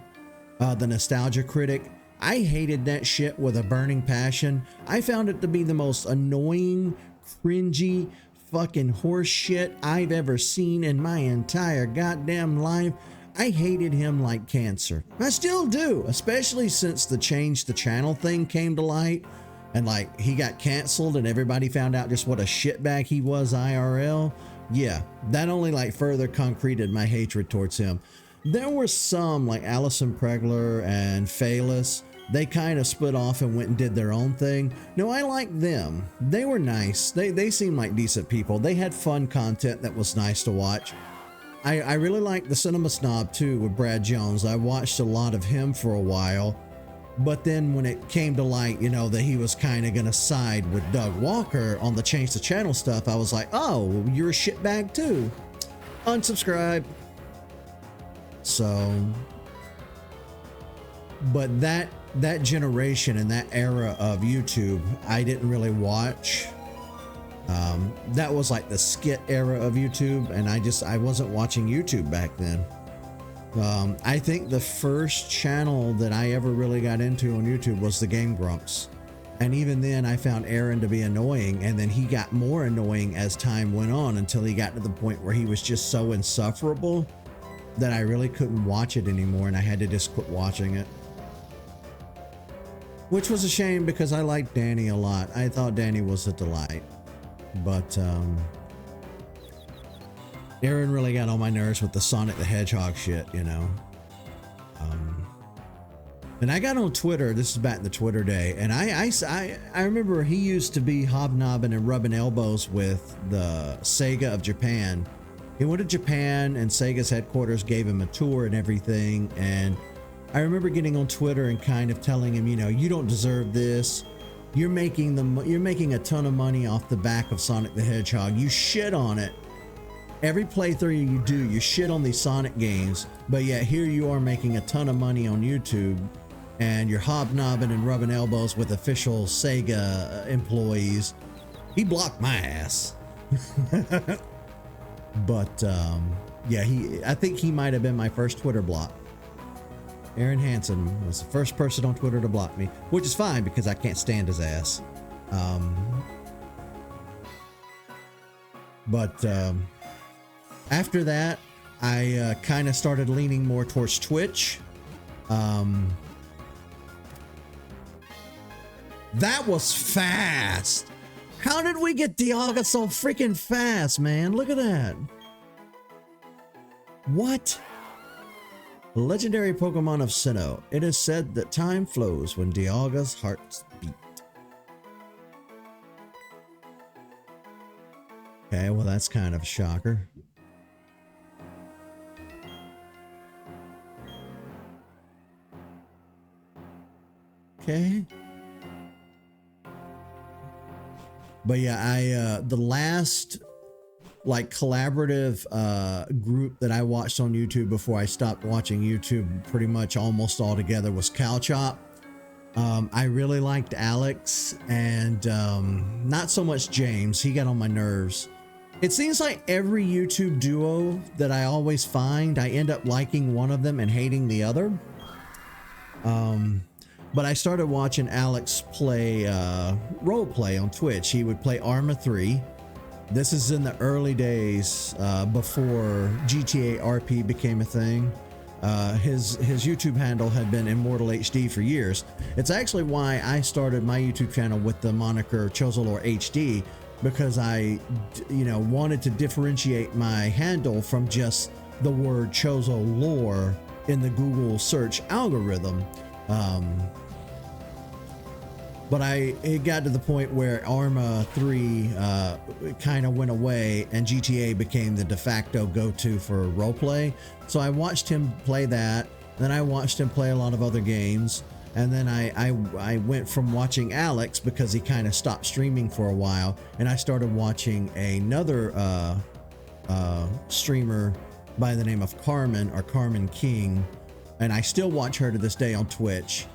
the Nostalgia Critic. I hated that shit with a burning passion. I found it to be the most annoying, cringy, fucking horse shit I've ever seen in my entire goddamn life. I hated him like cancer. I still do, especially since the Change the Channel thing came to light and like he got canceled and everybody found out just what a shitbag he was IRL. Yeah, that only like further concreted my hatred towards him. There were some like Allison Pregler and Phaelus They kind of split off and went and did their own thing. No, I liked them. They were nice. They seemed like decent people. They had fun content that was nice to watch. I really liked the Cinema Snob too with Brad Jones. I watched a lot of him for a while. But then when it came to light, you know, that he was kind of going to side with Doug Walker on the Change the Channel stuff, I was like, oh, you're a shitbag too. Unsubscribe. So, but that generation and that era of YouTube, I didn't really watch. That was like the skit era of YouTube, and I wasn't watching YouTube back then. I think the first channel that I ever really got into on YouTube was the Game Grumps. And even then I found Aaron to be annoying, and then he got more annoying as time went on until he got to the point where he was just so insufferable that I really couldn't watch it anymore, and I had to just quit watching it. Which was a shame because I liked Danny a lot. I thought Danny was a delight. But Aaron really got on my nerves with the Sonic the Hedgehog shit, you know. And I got on Twitter. This is back in the Twitter day, and I remember he used to be hobnobbing and rubbing elbows with the Sega of Japan. He went to Japan, and Sega's headquarters gave him a tour and everything. And I remember getting on Twitter and kind of telling him, you know, you don't deserve this. You're making a ton of money off the back of Sonic the Hedgehog. You shit on it. Every playthrough you do, you shit on these Sonic games, but yet here you are making a ton of money on YouTube, and you're hobnobbing and rubbing elbows with official Sega employees. He blocked my ass. But yeah, I think he might have been my first Twitter block. Aaron Hansen was the first person on Twitter to block me, which is fine because I can't stand his ass. But after that, I kind of started leaning more towards Twitch. That was fast. How did we get Dialga so freaking fast, man? Look at that. What? The legendary Pokemon of Sinnoh. It is said that time flows when Dialga's heart beat. Okay, well that's kind of a shocker. Okay. But yeah, the last like collaborative group that I watched on YouTube before I stopped watching YouTube pretty much almost altogether was Cow Chop. I really liked Alex and not so much James. He got on my nerves. It seems like every YouTube duo that I always find, I end up liking one of them and hating the other. But I started watching Alex play role play on Twitch. He would play Arma 3. This is in the early days before GTA RP became a thing. His YouTube handle had been Immortal HD for years. It's actually why I started my YouTube channel with the moniker chozolorehd, because I, you know, wanted to differentiate my handle from just the word chozolore in the Google search algorithm. But it got to the point where Arma 3 kind of went away and GTA became the de facto go-to for roleplay. So I watched him play that, then I watched him play a lot of other games, and then I went from watching Alex because he kind of stopped streaming for a while, and I started watching another streamer by the name of Carmen, or Carmen King, and I still watch her to this day on Twitch.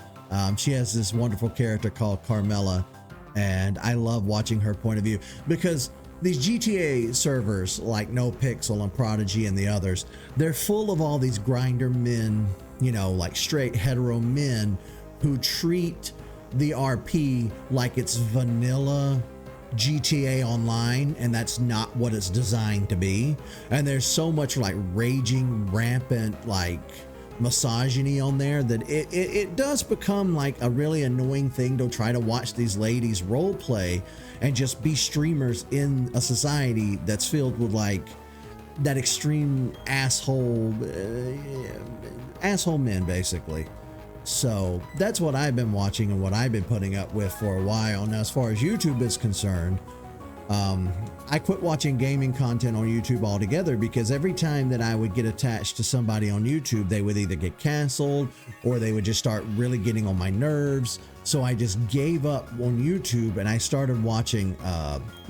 She has this wonderful character called Carmela, and I love watching her point of view because these GTA servers like NoPixel and Prodigy and the others, they're full of all these grinder men, you know, like straight hetero men who treat the RP like it's vanilla GTA Online, and that's not what it's designed to be. And there's so much like raging, rampant, like misogyny on there that it does become like a really annoying thing to try to watch these ladies role play and just be streamers in a society that's filled with like that extreme asshole men basically. So that's what I've been watching and what I've been putting up with for a while. Now, as far as YouTube is concerned, I quit watching gaming content on YouTube altogether because every time that I would get attached to somebody on YouTube, they would either get canceled or they would just start really getting on my nerves. So I just gave up on YouTube and I started watching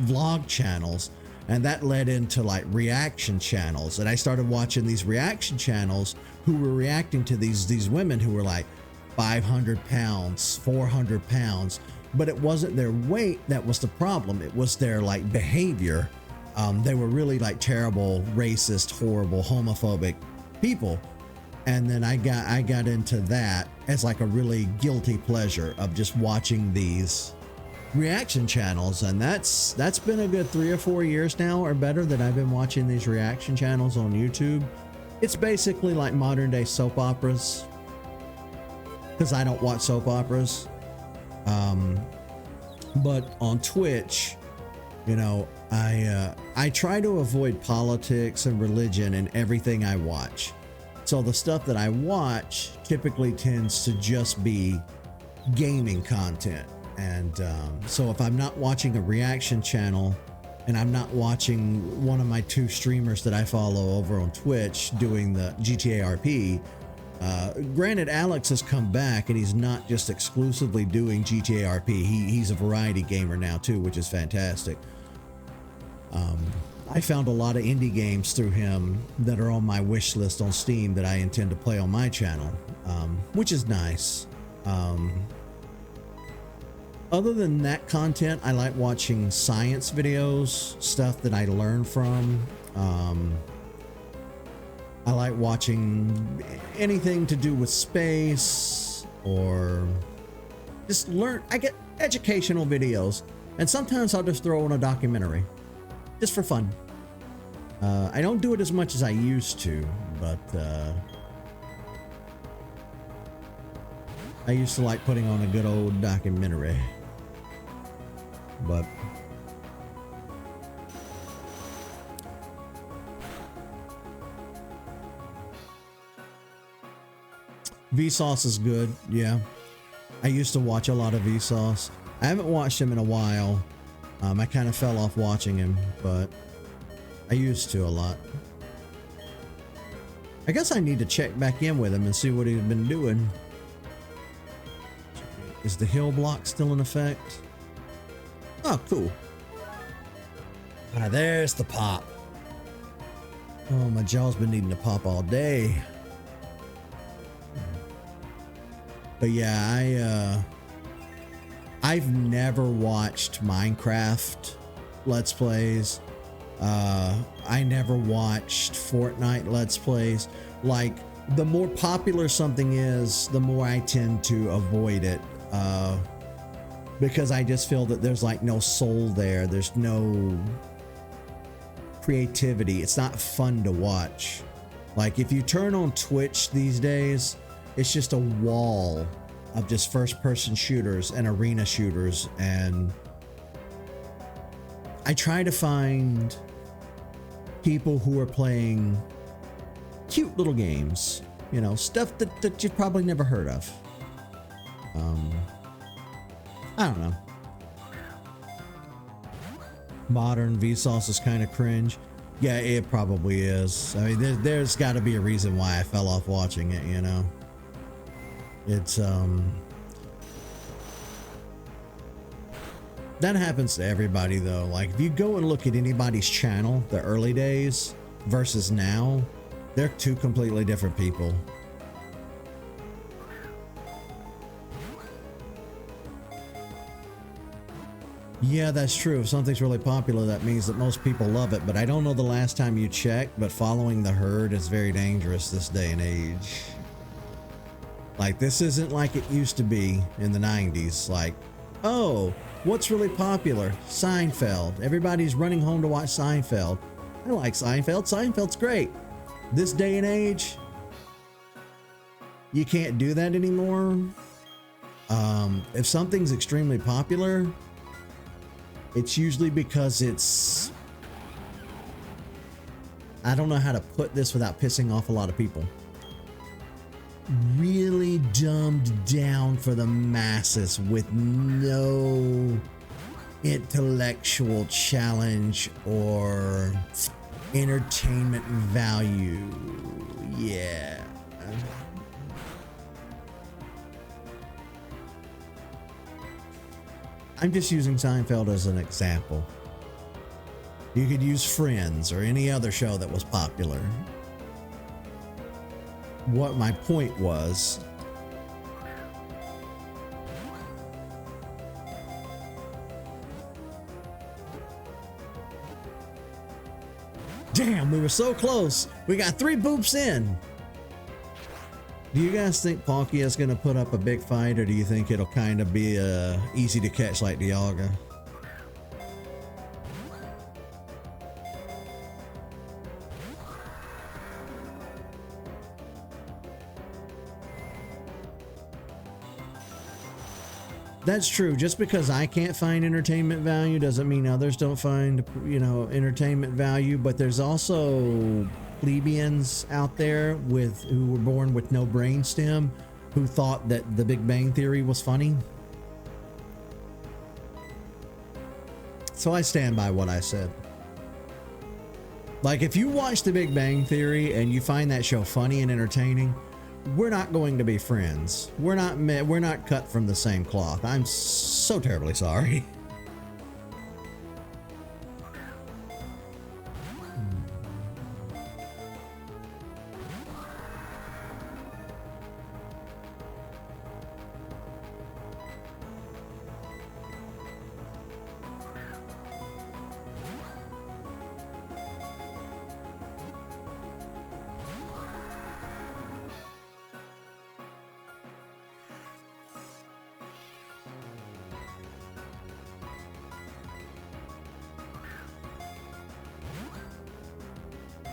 vlog channels, and that led into like reaction channels. And I started watching these reaction channels who were reacting to these women who were like 500 pounds, 400 pounds. But it wasn't their weight that was the problem. It was their like behavior. They were really like terrible, racist, horrible, homophobic people. And then I got into that as like a really guilty pleasure of just watching these reaction channels. And that's been a good 3 or 4 years now or better that I've been watching these reaction channels on YouTube. It's basically like modern day soap operas, because I don't watch soap operas. But on Twitch, you know, I try to avoid politics and religion in everything I watch. So the stuff that I watch typically tends to just be gaming content. And so if I'm not watching a reaction channel and I'm not watching one of my 2 streamers that I follow over on Twitch doing the GTA RP, granted, Alex has come back and he's not just exclusively doing GTA RP. He's a variety gamer now too, which is fantastic. I found a lot of indie games through him that are on my wish list on Steam that I intend to play on my channel, which is nice. Other than that content, I like watching science videos, stuff that I learn from. I like watching anything to do with space or just learn. I get educational videos, and sometimes I'll just throw in a documentary just for fun. I don't do it as much as I used to, but I used to like putting on a good old documentary. But Vsauce is good, yeah. I used to watch a lot of Vsauce. I haven't watched him in a while. I kind of fell off watching him, but I used to a lot. I guess I need to check back in with him and see what he's been doing. Is the hill block still in effect? Oh, cool. Ah, there's the pop. Oh, my jaw's been needing to pop all day. But yeah, I've never watched Minecraft Let's Plays. I never watched Fortnite Let's Plays. Like, the more popular something is, the more I tend to avoid it. Because I just feel that there's like no soul there. There's no creativity. It's not fun to watch. Like, if you turn on Twitch these days, it's just a wall of just first-person shooters and arena shooters, and I try to find people who are playing cute little games, you know, stuff that you've probably never heard of. I don't know. Modern Vsauce is kind of cringe. Yeah, it probably is. I mean, there's got to be a reason why I fell off watching it, you know. It's that happens to everybody though. Like, if you go and look at anybody's channel, the early days versus now, they're 2 completely different people. Yeah, that's true. If something's really popular, that means that most people love it, but I don't know the last time you checked, but following the herd is very dangerous this day and age. Like, this isn't like it used to be in the 90s. Like, oh, what's really popular? Seinfeld. Everybody's running home to watch Seinfeld. I like Seinfeld. Seinfeld's great. This day and age, you can't do that anymore. If something's extremely popular, it's usually because it's, I don't know how to put this without pissing off a lot of people, really dumbed down for the masses with no intellectual challenge or entertainment value. Yeah. I'm just using Seinfeld as an example. You could use Friends or any other show that was popular. What my point was, damn, we were so close. We got 3 boops in. Do you guys think Palkia is going to put up a big fight, or do you think it'll kind of be easy to catch like Dialga? That's true. Just because I can't find entertainment value doesn't mean others don't find, you know, entertainment value. But there's also plebeians out there who were born with no brainstem who thought that the Big Bang Theory was funny. So I stand by what I said. Like, if you watch the Big Bang Theory and you find that show funny and entertaining, we're not going to be friends. We're not cut from the same cloth. I'm so terribly sorry.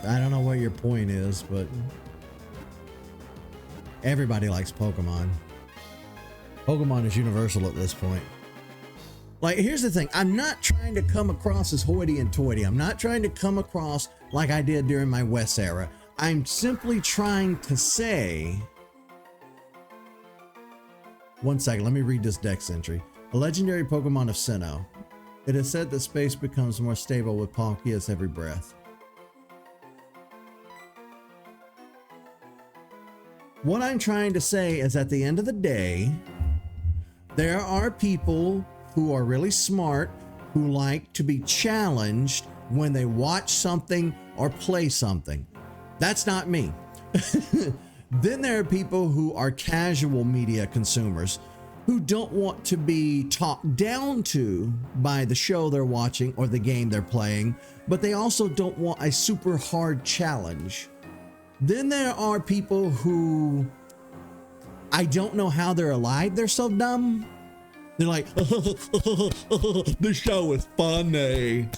I don't know what your point is, but everybody likes Pokemon. Pokemon is universal at this point. Like, here's the thing. I'm not trying to come across as hoity and toity. I'm not trying to come across like I did during my West era. I'm simply trying to say... One second, let me read this Dex entry. A legendary Pokemon of Sinnoh. It is said that space becomes more stable with Palkia's every breath. What I'm trying to say is, at the end of the day, there are people who are really smart who like to be challenged when they watch something or play something. That's not me. Then there are people who are casual media consumers who don't want to be talked down to by the show they're watching or the game they're playing, but they also don't want a super hard challenge. Then there are people who, I don't know how they're alive. They're so dumb. They're like, this show is funny.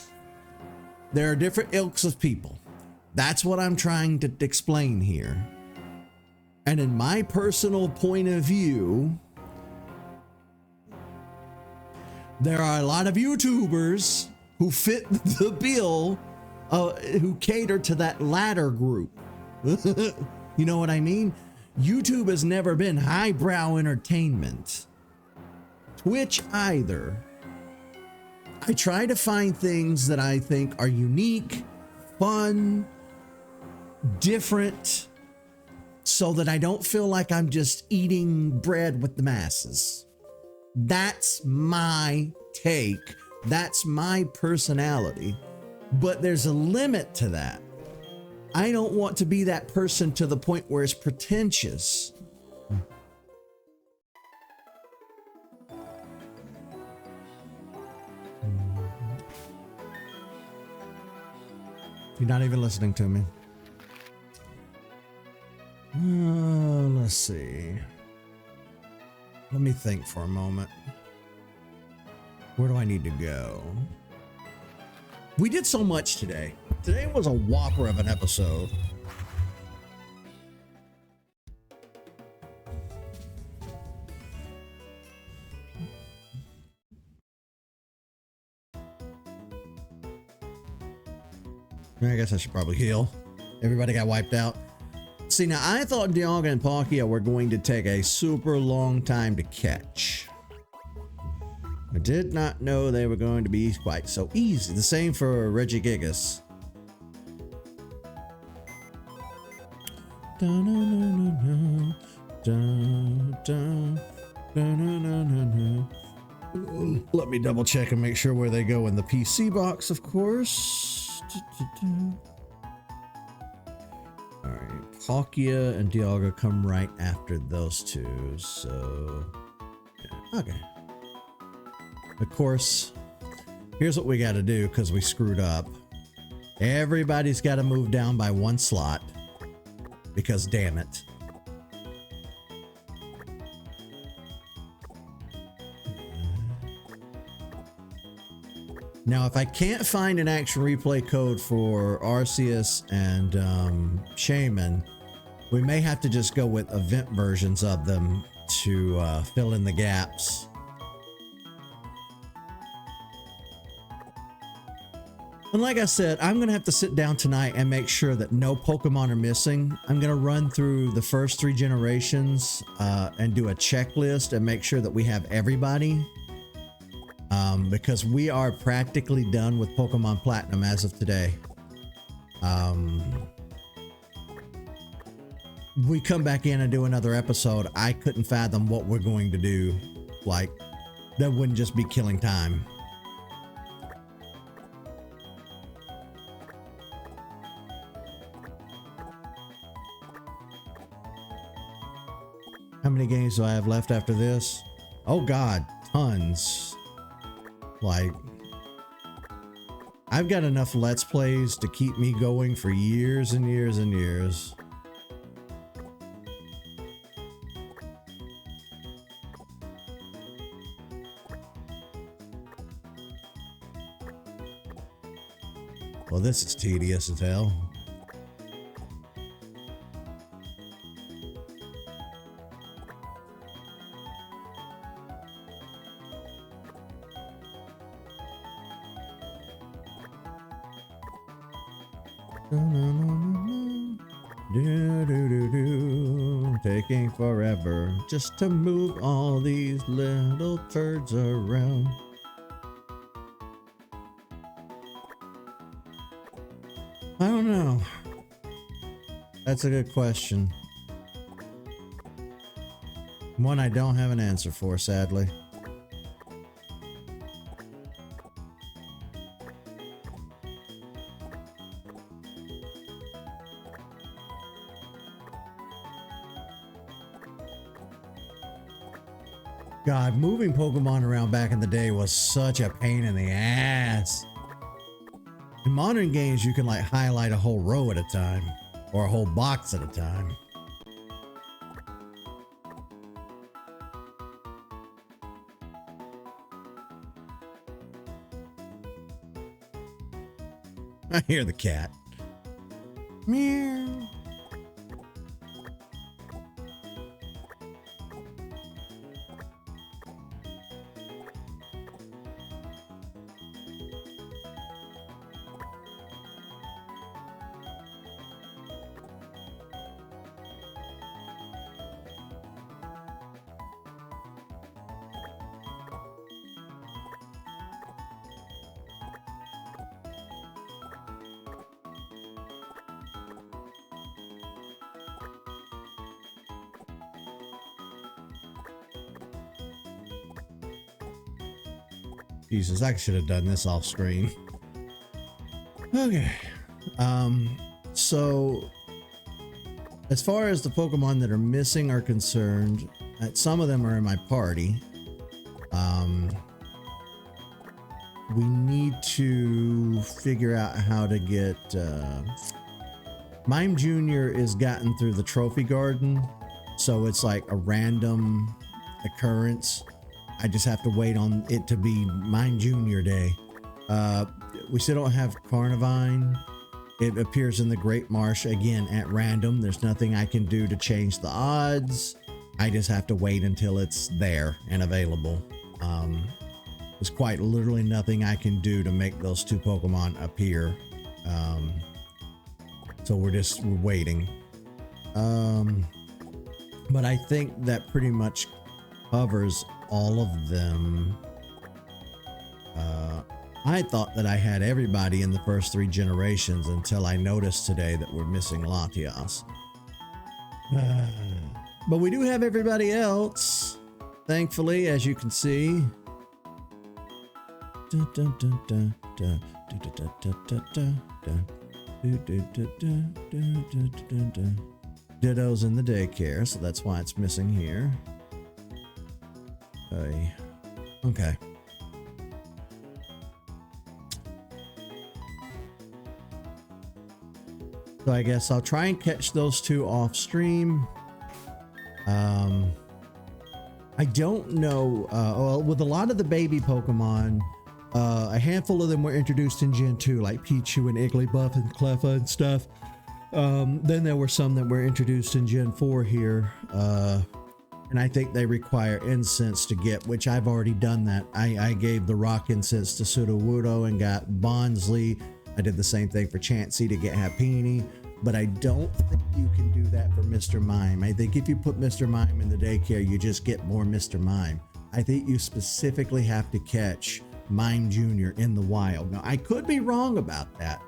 There are different ilks of people. That's what I'm trying to explain here. And in my personal point of view, there are a lot of YouTubers who fit the bill, who cater to that latter group. You know what I mean? YouTube has never been highbrow entertainment. Twitch either. I try to find things that I think are unique, fun, different, so that I don't feel like I'm just eating bread with the masses. That's my take. That's my personality. But there's a limit to that. I don't want to be that person to the point where it's pretentious. You're not even listening to me. Let's see. Let me think for a moment. Where do I need to go? We did so much today. Today was a whopper of an episode. I guess I should probably heal. Everybody got wiped out. See, now I thought Dialga and Palkia were going to take a super long time to catch. I did not know they were going to be quite so easy. The same for Regigigas. Let me double check and make sure where they go in the PC box, of course. Alright, Palkia and Dialga come right after those two, so yeah. Okay. Of course, here's what we got to do because we screwed up. Everybody's got to move down by one slot because damn it. Now, if I can't find an action replay code for Arceus and Shaman, we may have to just go with event versions of them to fill in the gaps. And like I said, I'm going to have to sit down tonight and make sure that no Pokemon are missing. I'm going to run through the first 3 generations and do a checklist and make sure that we have everybody. Because we are practically done with Pokemon Platinum as of today. We come back in and do another episode. I couldn't fathom what we're going to do. Like, that wouldn't just be killing time. How many games do I have left after this? Oh God, tons. Like, I've got enough Let's Plays to keep me going for years and years and years. Well, this is tedious as hell. Taking forever just to move all these little turds around. I don't know. That's a good question. One I don't have an answer for, sadly. God, moving Pokemon around back in the day was such a pain in the ass. In modern games, you can like highlight a whole row at a time, or a whole box at a time. I hear the cat. Meow. Jesus, I should have done this off screen. Okay. So as far as the Pokemon that are missing are concerned, some of them are in my party. We need to figure out how to get Mime Jr. is gotten through the trophy garden, so it's like a random occurrence. I just have to wait on it to be Mime Jr. Day. We still don't have Carnivine. It appears in the Great Marsh again at random. There's nothing I can do to change the odds. I just have to wait until it's there and available. There's quite literally nothing I can do to make those 2 Pokemon appear. So we're waiting. But I think that pretty much covers all of them. I thought that I had everybody in the first 3 generations until I noticed today that we're missing Latias. But we do have everybody else, thankfully, as you can see. Ditto's in the daycare, so that's why it's missing here. Okay. So I guess I'll try and catch those 2 off stream. I don't know. Well, with a lot of the baby Pokemon, a handful of them were introduced in Gen 2, like Pichu and Igglybuff and Cleffa and stuff. Then there were some that were introduced in Gen 4 here. And I think they require incense to get, which I've already done that. I gave the rock incense to Sudowoodo and got Bonsly. I did the same thing for Chansey to get Happiny, but I don't think you can do that for Mr. Mime. I think if you put Mr. Mime in the daycare, you just get more Mr. Mime. I think you specifically have to catch Mime Jr. in the wild. Now, I could be wrong about that.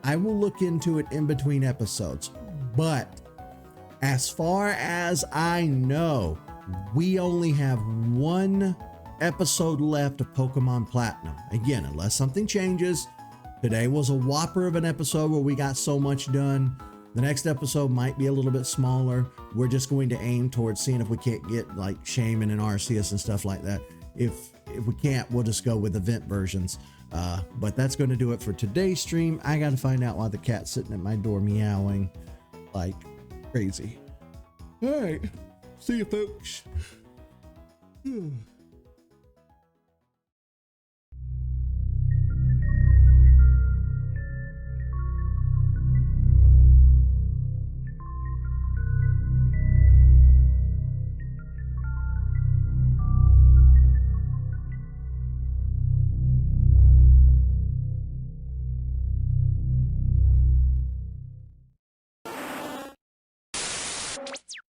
I will look into it in between episodes, but as far as I know, we only have 1 episode left of Pokemon Platinum. Again, unless something changes. Today was a whopper of an episode where we got so much done. The next episode might be a little bit smaller. We're just going to aim towards seeing if we can't get like Shaman and Arceus and stuff like that. If we can't, we'll just go with event versions. But that's going to do it for today's stream. I got to find out why the cat's sitting at my door meowing like crazy. All right. See you, folks.